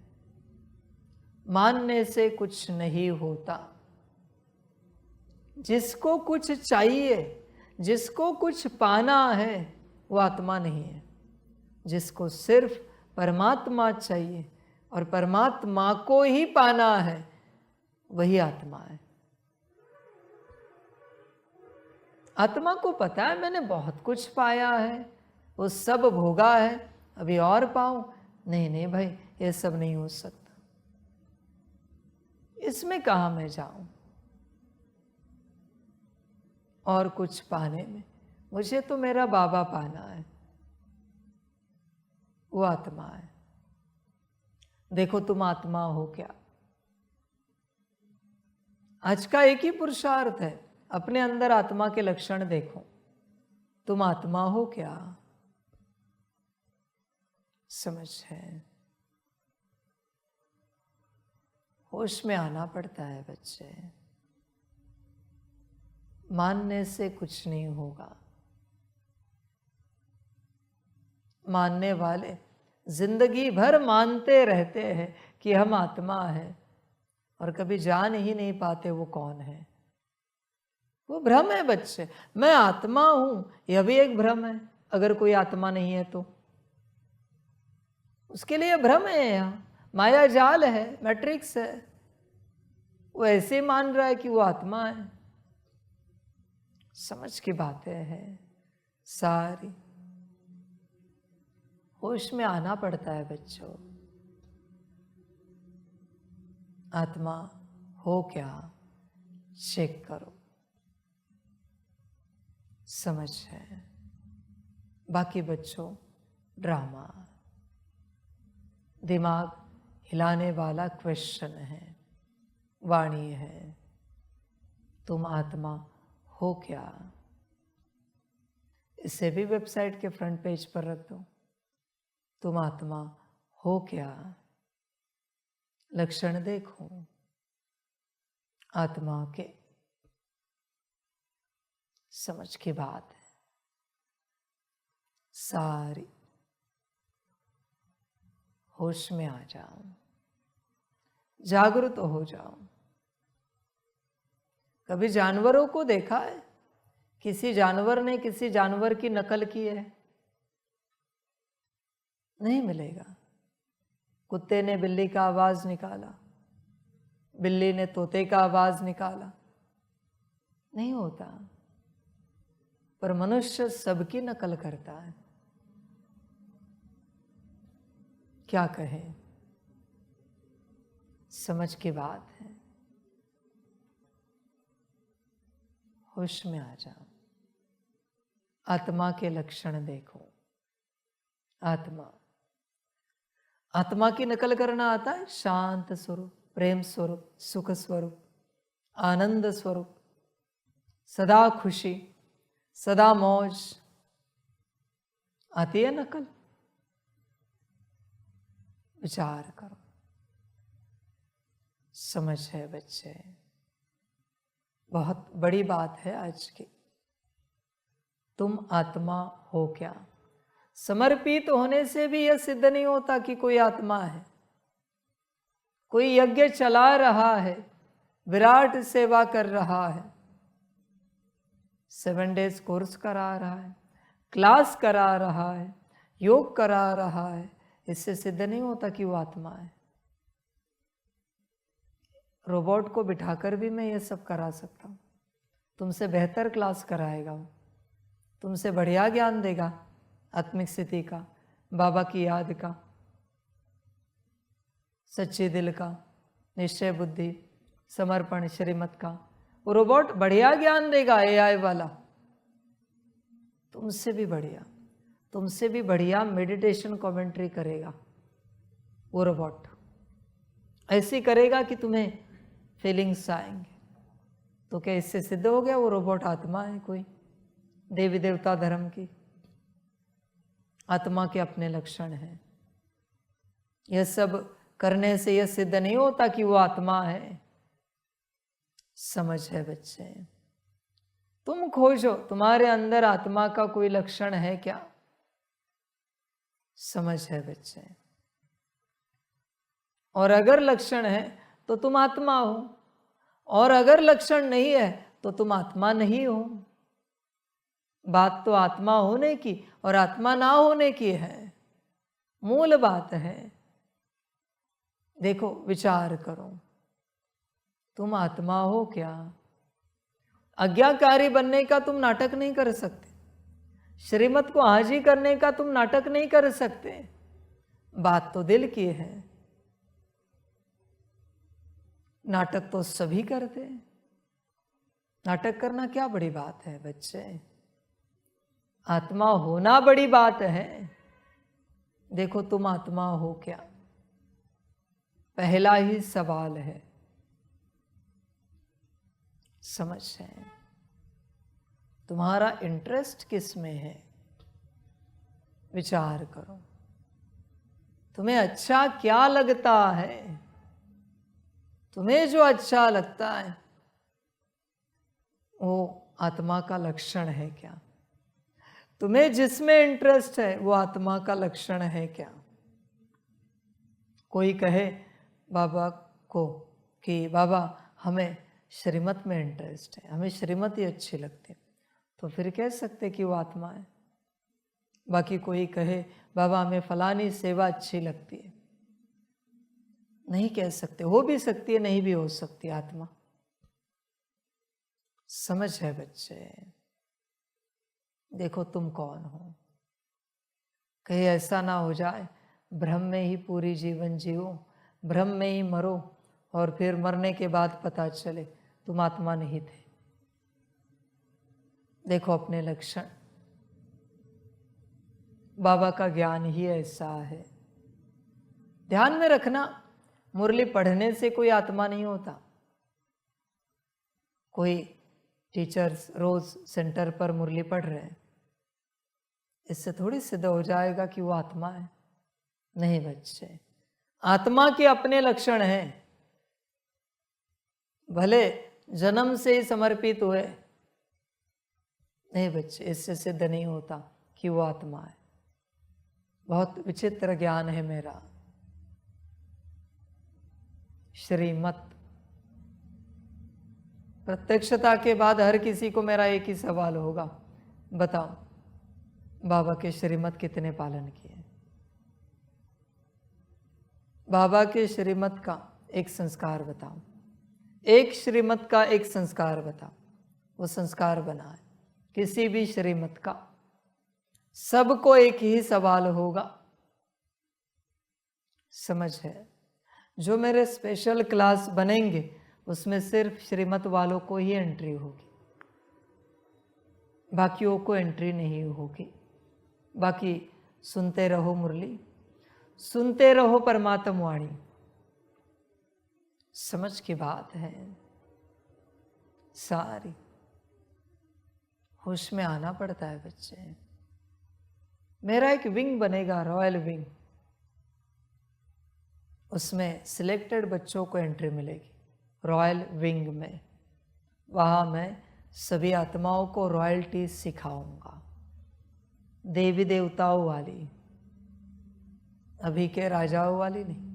मानने से कुछ नहीं होता। जिसको कुछ चाहिए, जिसको कुछ पाना है, वो आत्मा नहीं है। जिसको सिर्फ परमात्मा चाहिए और परमात्मा को ही पाना है, वही आत्मा है। आत्मा को पता है मैंने बहुत कुछ पाया है, वो सब भोगा है, अभी और पाऊं? नहीं नहीं भाई, ये सब नहीं हो सकता। इसमें कहां मैं जाऊं और कुछ पाने में? मुझे तो मेरा बाबा पाना है, वो आत्मा है। देखो तुम आत्मा हो क्या? आज का एक ही पुरुषार्थ है, अपने अंदर आत्मा के लक्षण देखो। तुम आत्मा हो क्या? समझ है? होश में आना पड़ता है बच्चे। मानने से कुछ नहीं होगा। मानने वाले जिंदगी भर मानते रहते हैं कि हम आत्मा है, और कभी जान ही नहीं पाते वो कौन है। वो भ्रम है बच्चे। मैं आत्मा हूं, यह भी एक भ्रम है। अगर कोई आत्मा नहीं है तो उसके लिए भ्रम है, यहां माया जाल है, मैट्रिक्स है। वो ऐसे मान रहा है कि वो आत्मा है। समझ की बातें हैं सारी। होश में आना पड़ता है बच्चों। आत्मा हो क्या? चेक करो। समझ है? बाकी बच्चों, ड्रामा, दिमाग हिलाने वाला क्वेश्चन है, वाणी है। तुम आत्मा हो क्या? इसे भी वेबसाइट के फ्रंट पेज पर रख दो। तुम आत्मा हो क्या? लक्षण देखो आत्मा के। समझ की बात है सारी। होश में आ जाओ, जागृत हो जाओ। कभी जानवरों को देखा है? किसी जानवर ने किसी जानवर की नकल की है? नहीं मिलेगा। कुत्ते ने बिल्ली का आवाज निकाला, बिल्ली ने तोते का आवाज निकाला, नहीं होता। पर मनुष्य सबकी नकल करता है। क्या कहें, समझ की बात है। होश में आ जाओ। आत्मा के लक्षण देखो। आत्मा की नकल करना आता है। शांत स्वरूप, प्रेम स्वरूप, सुख स्वरूप, आनंद स्वरूप, सदा खुशी, सदा मौज। आती है नकल? विचार करो। समझ है बच्चे, बहुत बड़ी बात है आज की। तुम आत्मा हो क्या? समर्पित होने से भी यह सिद्ध नहीं होता कि कोई आत्मा है। कोई यज्ञ चला रहा है, विराट सेवा कर रहा है, 7 डेज कोर्स करा रहा है, क्लास करा रहा है, योग करा रहा है, इससे सिद्ध नहीं होता कि वो आत्मा है। रोबोट को बिठाकर भी मैं ये सब करा सकता हूँ। तुमसे बेहतर क्लास कराएगा वो, तुमसे बढ़िया ज्ञान देगा आत्मिक स्थिति का, बाबा की याद का, सच्चे दिल का, निश्चय बुद्धि, समर्पण, श्रीमत का। वो रोबोट बढ़िया ज्ञान देगा, एआई वाला, तुमसे भी बढ़िया, तुमसे भी बढ़िया मेडिटेशन कमेंट्री करेगा वो रोबोट। ऐसी करेगा कि तुम्हें फीलिंग्स आएंगे। तो क्या इससे सिद्ध हो गया वो रोबोट आत्मा है? कोई देवी देवता धर्म की आत्मा के अपने लक्षण हैं। यह सब करने से यह सिद्ध नहीं होता कि वो आत्मा है। समझ है बच्चे? तुम खोजो तुम्हारे अंदर आत्मा का कोई लक्षण है क्या? समझ है बच्चे? और अगर लक्षण है तो तुम आत्मा हो, और अगर लक्षण नहीं है तो तुम आत्मा नहीं हो। बात तो आत्मा होने की और आत्मा ना होने की है, मूल बात है। देखो, विचार करो, तुम आत्मा हो क्या? आज्ञाकारी बनने का तुम नाटक नहीं कर सकते, श्रीमत को हाजी करने का तुम नाटक नहीं कर सकते। बात तो दिल की है। नाटक तो सभी करते हैं। नाटक करना क्या बड़ी बात है बच्चे? आत्मा होना बड़ी बात है। देखो, तुम आत्मा हो क्या? पहला ही सवाल है। समझ है? तुम्हारा इंटरेस्ट किस में है? विचार करो, तुम्हें अच्छा क्या लगता है? तुम्हें जो अच्छा लगता है वो आत्मा का लक्षण है क्या? तुम्हें जिसमें इंटरेस्ट है वो आत्मा का लक्षण है क्या? कोई कहे बाबा को कि बाबा हमें श्रीमत में इंटरेस्ट है, हमें श्रीमत ही अच्छी लगती है, तो फिर कह सकते कि वो आत्मा है। बाकी कोई कहे बाबा हमें फलानी सेवा अच्छी लगती है, नहीं कह सकते। हो भी सकती है, नहीं भी हो सकती आत्मा। समझ है बच्चे? देखो, तुम कौन हो? कहीं ऐसा ना हो जाए भ्रम में ही पूरी जीवन जियो, भ्रम में ही मरो, और फिर मरने के बाद पता चले तुम आत्मा नहीं थे। देखो अपने लक्षण, बाबा का ज्ञान ही ऐसा है। ध्यान में रखना, मुरली पढ़ने से कोई आत्मा नहीं होता। कोई टीचर्स रोज सेंटर पर मुरली पढ़ रहे हैं, इससे थोड़ी सिद्ध हो जाएगा कि वो आत्मा है। नहीं बच्चे, आत्मा के अपने लक्षण हैं। भले जन्म से ही समर्पित हुए, नहीं बच्चे, इससे सिद्ध नहीं होता कि वो आत्मा है। बहुत विचित्र ज्ञान है मेरा। श्रीमत, प्रत्यक्षता के बाद हर किसी को मेरा एक ही सवाल होगा, बताओ बाबा के श्रीमत कितने पालन किए? बाबा के श्रीमत का एक संस्कार बताओ, एक श्रीमत का एक संस्कार बता, वो संस्कार बना है। किसी भी श्रीमत का सबको एक ही सवाल होगा, समझ है। जो मेरे स्पेशल क्लास बनेंगे उसमें सिर्फ श्रीमत वालों को ही एंट्री होगी, बाकियों को एंट्री नहीं होगी। बाकी सुनते रहो मुरली, सुनते रहो परमात्मा वाणी, समझ की बात है सारी। होश में आना पड़ता है बच्चे। मेरा एक विंग बनेगा, रॉयल विंग, उसमें सिलेक्टेड बच्चों को एंट्री मिलेगी रॉयल विंग में। वहाँ मैं सभी आत्माओं को रॉयल्टी सिखाऊंगा, देवी देवताओं वाली, अभी के राजाओं वाली नहीं,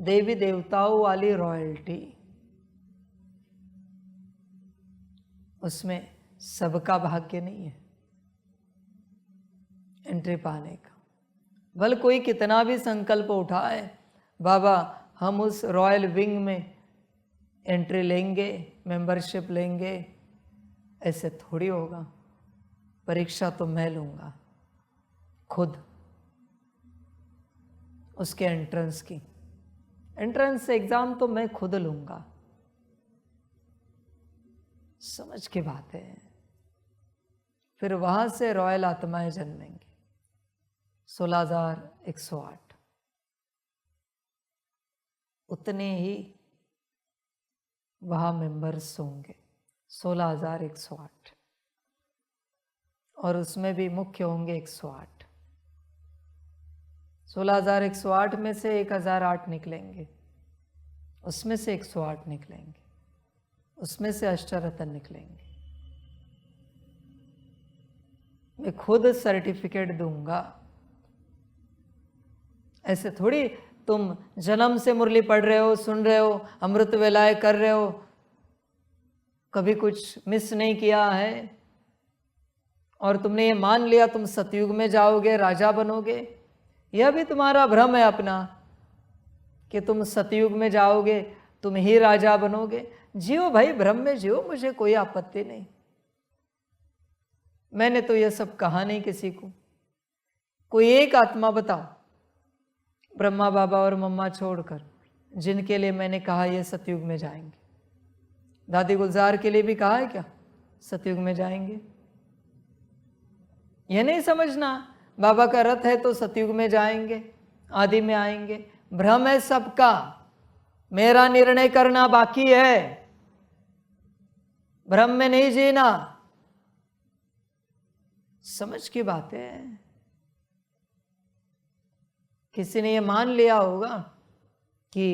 देवी देवताओं वाली रॉयल्टी। उसमें सबका भाग्य नहीं है एंट्री पाने का। भले कोई कितना भी संकल्प उठाए, बाबा हम उस रॉयल विंग में एंट्री लेंगे, मेंबरशिप लेंगे, ऐसे थोड़ी होगा। परीक्षा तो मैं लूँगा खुद, उसके एंट्रेंस की, एंट्रेंस एग्ज़ाम तो मैं खुद लूँगा, समझ की बात है। फिर वहाँ से रॉयल आत्माएं जन्मेंगी 16,108, उतने ही वहाँ मेंबर्स होंगे 16,108, और उसमें भी मुख्य होंगे 108। 16,108 में से 1,008 निकलेंगे, उसमें से 108 निकलेंगे, उसमें से अष्टरत्न निकलेंगे। मैं खुद सर्टिफिकेट दूंगा, ऐसे थोड़ी तुम जन्म से मुरली पढ़ रहे हो, सुन रहे हो, अमृत वेलाएं कर रहे हो, कभी कुछ मिस नहीं किया है और तुमने ये मान लिया तुम सतयुग में जाओगे, राजा बनोगे। यह भी तुम्हारा भ्रम है अपना कि तुम सतयुग में जाओगे, तुम ही राजा बनोगे। जियो भाई, भ्रम में जियो, मुझे कोई आपत्ति नहीं। मैंने तो यह सब कहा नहीं किसी को। कोई एक आत्मा बताओ, ब्रह्मा बाबा और मम्मा छोड़कर, जिनके लिए मैंने कहा ये सतयुग में जाएंगे। दादी गुलजार के लिए भी कहा है क्या सतयुग में जाएंगे? यह नहीं समझना बाबा का रथ है तो सतयुग में जाएंगे, आदि में आएंगे। भ्रम है सबका, मेरा निर्णय करना बाकी है। भ्रम में नहीं जीना, समझ की बात है। किसी ने ये मान लिया होगा कि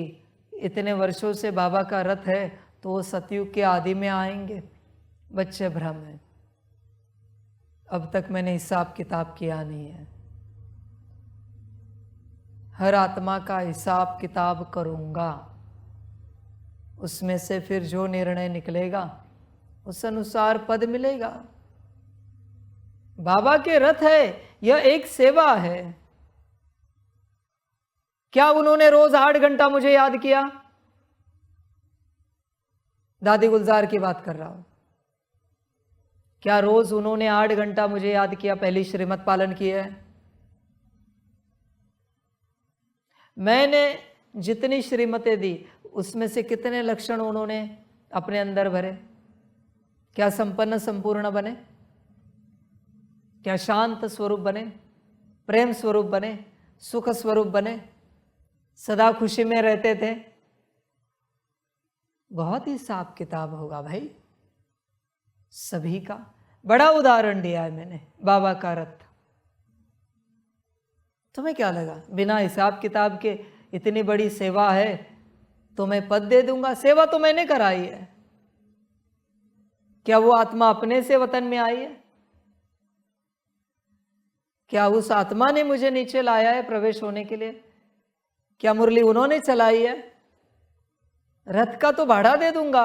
इतने वर्षों से बाबा का रथ है तो वो सतयुग के आदि में आएंगे। बच्चे, भ्रम है। अब तक मैंने हिसाब किताब किया नहीं है। हर आत्मा का हिसाब किताब करूंगा, उसमें से फिर जो निर्णय निकलेगा उस अनुसार पद मिलेगा। बाबा के रथ है, यह एक सेवा है। क्या उन्होंने रोज 8 घंटा मुझे याद किया? दादी गुलजार की बात कर रहा हूं। क्या रोज उन्होंने 8 घंटा मुझे याद किया? पहली श्रीमत पालन की है। मैंने जितनी श्रीमतें दी उसमें से कितने लक्षण उन्होंने अपने अंदर भरे? क्या संपन्न संपूर्ण बने? क्या शांत स्वरूप बने? प्रेम स्वरूप बने? सुख स्वरूप बने? सदा खुशी में रहते थे? बहुत ही हिसाब किताब होगा भाई सभी का। बड़ा उदाहरण दिया है मैंने, बाबा का रथ। तुम्हें क्या लगा बिना हिसाब किताब के इतनी बड़ी सेवा है तो मैं पद दे दूंगा? सेवा तो मैंने कराई है। क्या वो आत्मा अपने से वतन में आई है? क्या उस आत्मा ने मुझे नीचे लाया है प्रवेश होने के लिए? क्या मुरली उन्होंने चलाई है? रथ का तो भाड़ा दे दूंगा,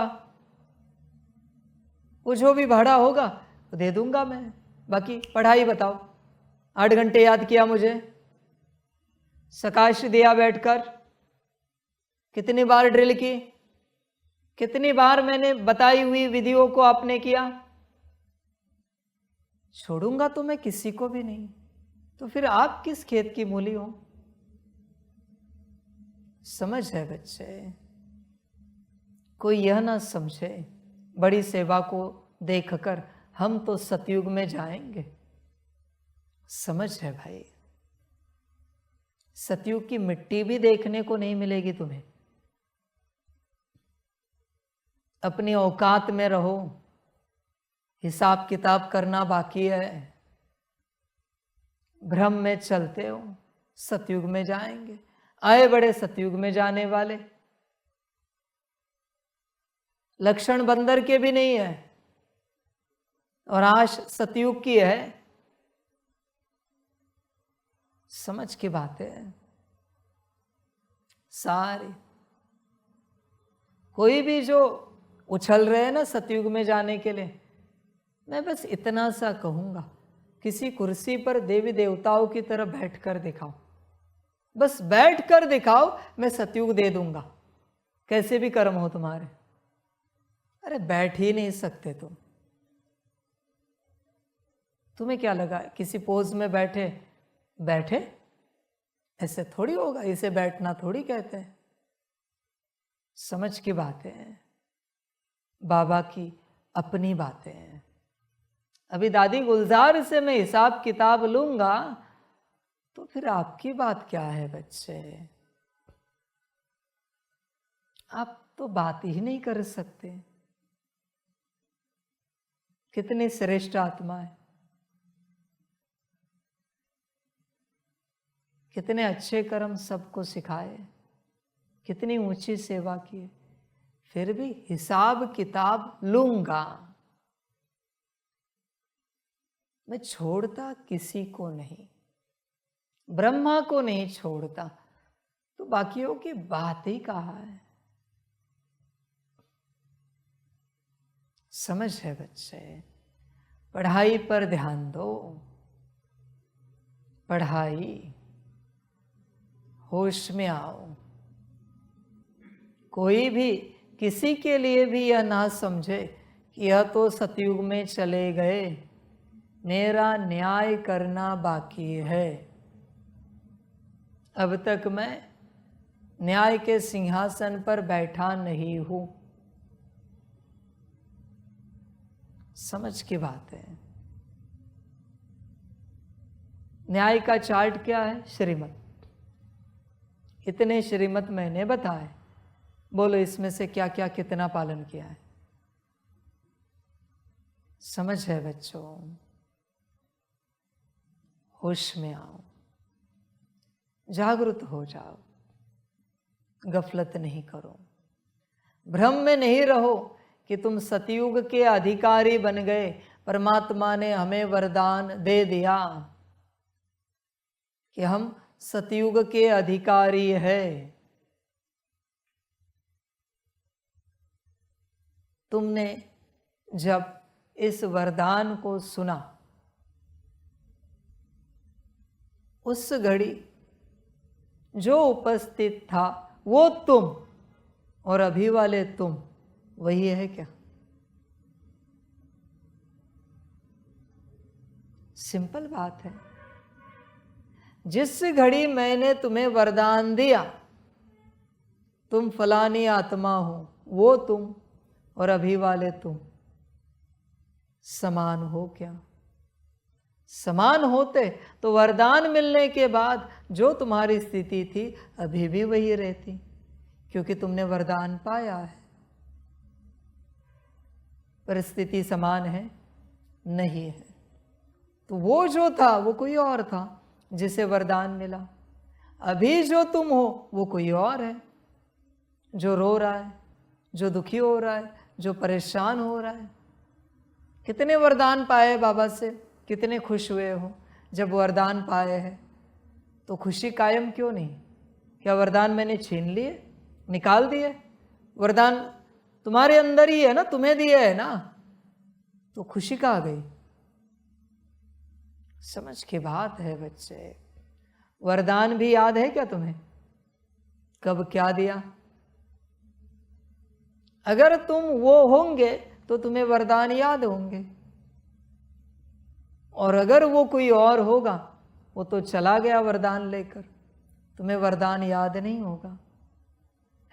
वो जो भी भाड़ा होगा वो दे दूंगा मैं। बाकी पढ़ाई बताओ। 8 घंटे याद किया मुझे, सकाश दिया बैठकर, कितनी बार ड्रिल की, कितनी बार मैंने बताई हुई विधियों को आपने किया? छोड़ूंगा तो मैं किसी को भी नहीं, तो फिर आप किस खेत की मूली हो? समझ है बच्चे? कोई यह ना समझे बड़ी सेवा को देखकर हम तो सतयुग में जाएंगे। समझ है भाई? सतयुग की मिट्टी भी देखने को नहीं मिलेगी तुम्हें। अपनी औकात में रहो, हिसाब किताब करना बाकी है। भ्रम में चलते हो, सतयुग में जाएंगे। आए बड़े सतयुग में जाने वाले, लक्षण बंदर के भी नहीं है और आश सतयुग की है। समझ की बात है सारी। कोई भी जो उछल रहे हैं ना सतयुग में जाने के लिए, मैं बस इतना सा कहूंगा, किसी कुर्सी पर देवी देवताओं की तरह बैठ कर दिखाओ, बस बैठ कर दिखाओ, मैं सतयुग दे दूंगा, कैसे भी कर्म हो तुम्हारे। अरे बैठ ही नहीं सकते तुम। तुम्हें क्या लगा किसी पोज में बैठे बैठे? ऐसे थोड़ी होगा, इसे बैठना थोड़ी कहते हैं। समझ की बातें हैं, बाबा की अपनी बातें हैं। अभी दादी गुलजार से मैं हिसाब किताब लूंगा तो फिर आपकी बात क्या है बच्चे? आप तो बात ही नहीं कर सकते। कितनी श्रेष्ठ आत्मा है, कितने अच्छे कर्म सबको सिखाए, कितनी ऊंची सेवा की, फिर भी हिसाब किताब लूंगा। मैं छोड़ता किसी को नहीं, ब्रह्मा को नहीं छोड़ता, तो बाकियों की बात ही कहाँ है? समझ है बच्चे? पढ़ाई पर ध्यान दो, पढ़ाई, होश में आओ। कोई भी किसी के लिए भी यह ना समझे कि यह तो सतयुग में चले गए, मेरा न्याय करना बाकी है। अब तक मैं न्याय के सिंहासन पर बैठा नहीं हूं। समझ की बात है। न्याय का चार्ट क्या है? श्रीमत। इतने श्रीमत मैंने बताए, बोलो इसमें से क्या क्या कितना पालन किया है? समझ है बच्चों? होश में आओ, जागृत हो जाओ, गफलत नहीं करो, भ्रम में नहीं रहो कि तुम सतयुग के अधिकारी बन गए। परमात्मा ने हमें वरदान दे दिया कि हम सतयुग के अधिकारी है। तुमने जब इस वरदान को सुना, उस घड़ी जो उपस्थित था वो तुम, और अभी वाले तुम वही है क्या? सिंपल बात है। जिस घड़ी मैंने तुम्हें वरदान दिया, तुम फलानी आत्मा हो, वो तुम और अभी वाले तुम समान हो क्या? समान होते तो वरदान मिलने के बाद जो तुम्हारी स्थिति थी अभी भी वही रहती, क्योंकि तुमने वरदान पाया है। परिस्थिति समान है? नहीं है। तो वो जो था वो कोई और था जिसे वरदान मिला। अभी जो तुम हो वो कोई और है, जो रो रहा है, जो दुखी हो रहा है, जो परेशान हो रहा है। कितने वरदान पाए बाबा से, कितने खुश हुए हो जब वरदान पाए हैं। तो खुशी कायम क्यों नहीं? क्या वरदान मैंने छीन लिए, निकाल दिए? वरदान तुम्हारे अंदर ही है ना, तुम्हें दिए है ना, तो खुशी कहाँ गई? समझ की बात है बच्चे। वरदान भी याद है क्या तुम्हें? कब क्या दिया? अगर तुम वो होंगे तो तुम्हें वरदान याद होंगे, और अगर वो कोई और होगा, वो तो चला गया वरदान लेकर, तुम्हें वरदान याद नहीं होगा।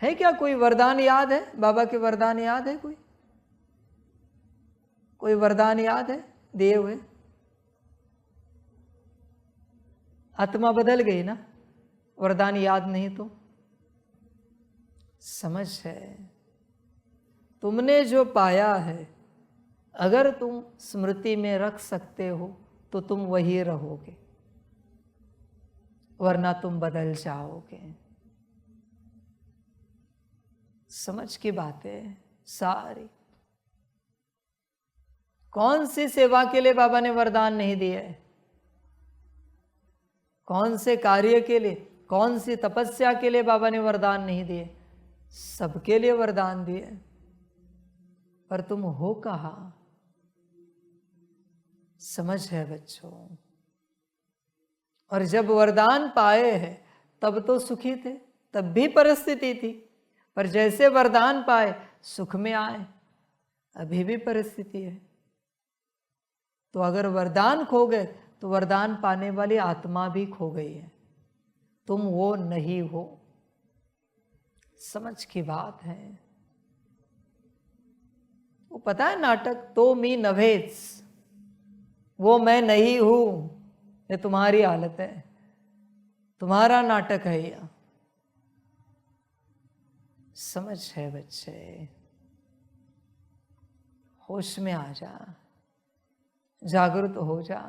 है क्या कोई वरदान याद है? बाबा के वरदान याद है? कोई वरदान याद है दिए हुए? आत्मा बदल गई ना, वरदान याद नहीं तो समझ है। तुमने जो पाया है, अगर तुम स्मृति में रख सकते हो तो तुम वही रहोगे, वरना तुम बदल जाओगे। समझ की बातें सारी। कौन सी सेवा के लिए बाबा ने वरदान नहीं दिए? कौन से कार्य के लिए, कौन सी तपस्या के लिए बाबा ने वरदान नहीं दिए? सबके लिए वरदान दिए, पर तुम हो कहाँ? समझ है बच्चों। और जब वरदान पाए हैं तब तो सुखी थे, तब भी परिस्थिति थी, पर जैसे वरदान पाए सुख में आए, अभी भी परिस्थिति है। तो अगर वरदान खो गए तो वरदान पाने वाली आत्मा भी खो गई है, तुम वो नहीं हो। समझ की बात है। वो पता है नाटक तो मी नभेस, वो मैं नहीं हूं, ये तुम्हारी हालत है, तुम्हारा नाटक है यह। समझ है बच्चे, होश में आ जा, जागृत हो जा।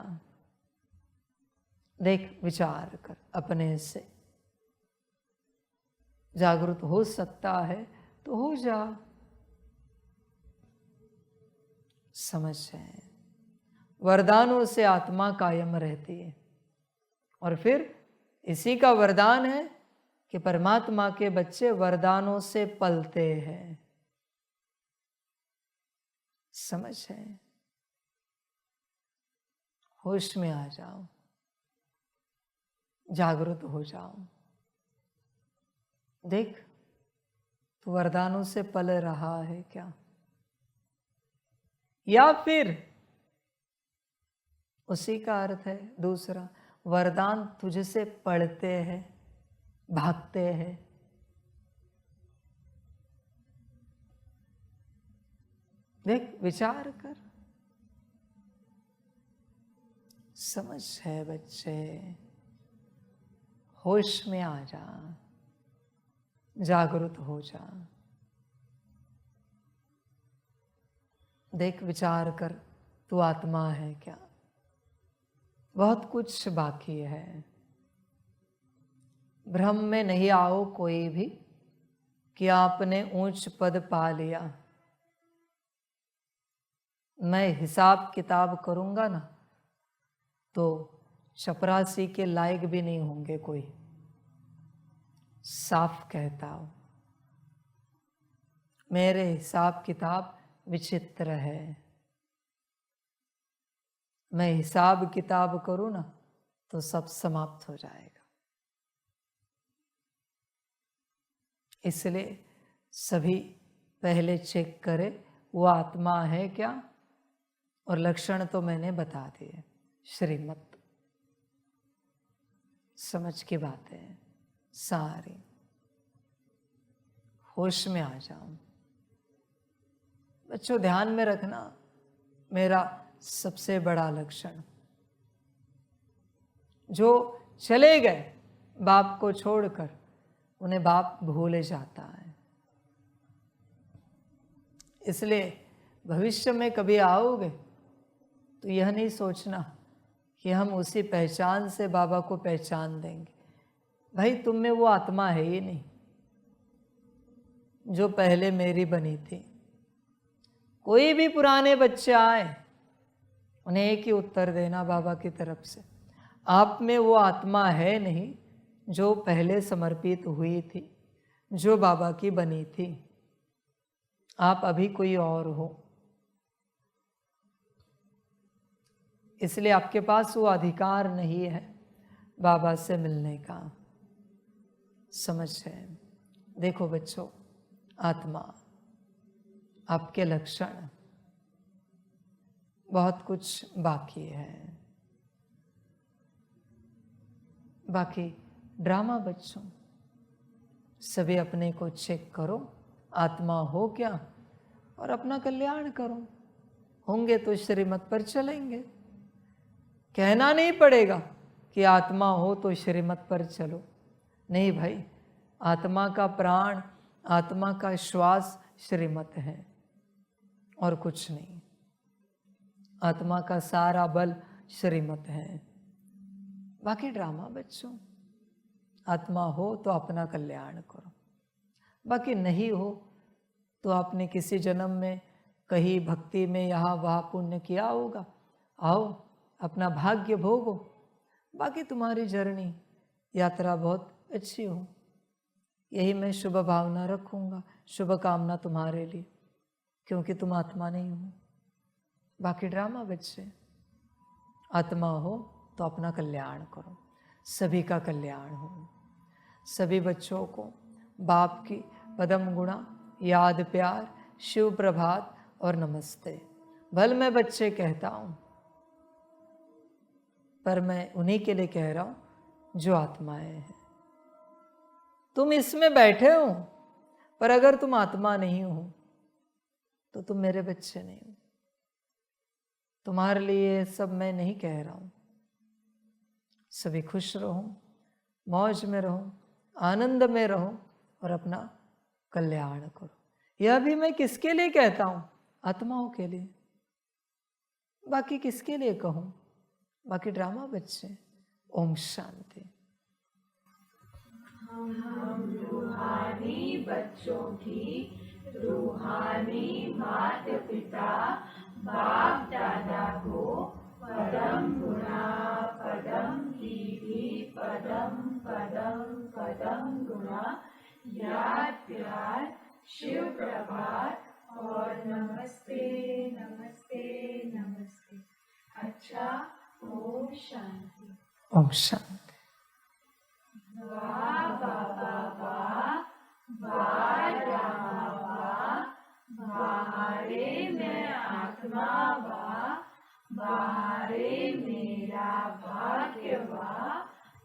देख, विचार कर, अपने से जागृत हो सकता है तो हो जा। समझ है, वरदानों से आत्मा कायम रहती है, और फिर इसी का वरदान है कि परमात्मा के बच्चे वरदानों से पलते हैं। समझ है, होश में आ जाओ, जागृत हो जाओ। देख, तू वरदानों से पल रहा है क्या? या फिर उसी का अर्थ है दूसरा, वरदान तुझसे पढ़ते हैं, भागते हैं। देख, विचार कर। समझ है बच्चे, होश में आ जा, जागृत हो जा। देख, विचार कर, तू आत्मा है क्या? बहुत कुछ बाकी है। भ्रम में नहीं आओ कोई भी कि आपने ऊंच पद पा लिया। मैं हिसाब किताब करूंगा ना तो चपरासी के लायक भी नहीं होंगे कोई। साफ कहता हूं, मेरे हिसाब किताब विचित्र है। मैं हिसाब किताब करूं ना तो सब समाप्त हो जाएगा। इसलिए सभी पहले चेक करें वो आत्मा है क्या, और लक्षण तो मैंने बता दिए, श्रीमत। समझ की बात है सारी। होश में आ जाओ बच्चों। ध्यान में रखना, मेरा सबसे बड़ा लक्षण, जो चले गए बाप को छोड़कर, उन्हें बाप भूले जाता है। इसलिए भविष्य में कभी आओगे तो यह नहीं सोचना कि हम उसी पहचान से बाबा को पहचान देंगे। भाई, तुम में वो आत्मा है ही नहीं जो पहले मेरी बनी थी। कोई भी पुराने बच्चे आए, उन्हें एक ही उत्तर देना बाबा की तरफ से, आप में वो आत्मा है नहीं जो पहले समर्पित हुई थी, जो बाबा की बनी थी। आप अभी कोई और हो। इसलिए आपके पास वो अधिकार नहीं है बाबा से मिलने का। समझ है। देखो बच्चों, आत्मा आपके लक्षण, बहुत कुछ बाकी है। बाकी ड्रामा बच्चों, सभी अपने को चेक करो, आत्मा हो क्या, और अपना कल्याण करो। होंगे तो श्रीमत पर चलेंगे। कहना नहीं पड़ेगा कि आत्मा हो तो श्रीमत पर चलो। नहीं भाई, आत्मा का प्राण, आत्मा का श्वास श्रीमत है और कुछ नहीं। आत्मा का सारा बल श्रीमत है। बाकी ड्रामा बच्चों, आत्मा हो तो अपना कल्याण करो, बाकी नहीं हो तो आपने किसी जन्म में कहीं भक्ति में यहाँ वहाँ पुण्य किया होगा, आओ अपना भाग्य भोगो। बाकी तुम्हारी जर्नी, यात्रा बहुत अच्छी हो, यही मैं शुभ भावना रखूँगा, शुभ कामना तुम्हारे लिए, क्योंकि तुम आत्मा नहीं हो। बाकी ड्रामा बच्चे, आत्मा हो तो अपना कल्याण करो, सभी का कल्याण हो। सभी बच्चों को बाप की पदम गुणा, याद, प्यार, शिव प्रभात और नमस्ते। भल मैं बच्चे कहता हूँ, पर मैं उन्हीं के लिए कह रहा हूँ जो आत्माएं हैं। तुम इसमें बैठे हो, पर अगर तुम आत्मा नहीं हो तो तुम मेरे बच्चे नहीं हो। तुम्हारे लिए सब मैं नहीं कह रहा हूँ। सभी खुश रहो, मौज में रहो, आनंद में रहो और अपना कल्याण करो। यह भी मैं किसके लिए कहता हूँ? आत्माओं के लिए। बाकी किसके लिए कहूँ? बाकी ड्रामा बच्चे। ओम शांति। हम रूहानी बच्चों की रूहानी माता पिता बाप दादा को पदम गुणा पदम कीर्ति पदम पदम पदम गुणा याद प्यार शिव प्रभात और नमस्ते नमस्ते नमस्ते। अच्छा, ओम शांति। ओम शांति। वाह बाबा वाह, वाह रामा वाह, बाहरे मैं आत्मा वाह, बाहरे मेरा भाग्य वाह,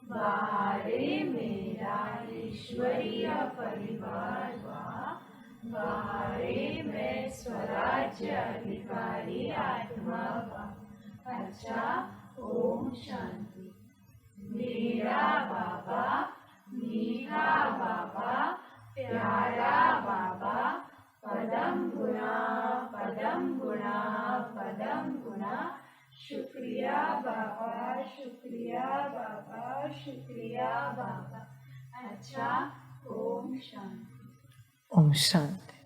बाहरे मेरा ईश्वरीय परिवार वाह, बाहरे मैं स्वराज्य अधिकारी आत्मा वाह। अच्छा, ओम शांति। मेरा बाबा, मीठा बाबा, प्यारा बाबा, पदम गुणा पदम गुणा पदम गुणा। शुक्रिया बाबा, शुक्रिया बाबा, शुक्रिया बाबा। अच्छा, ओम शांति। ओम शांति।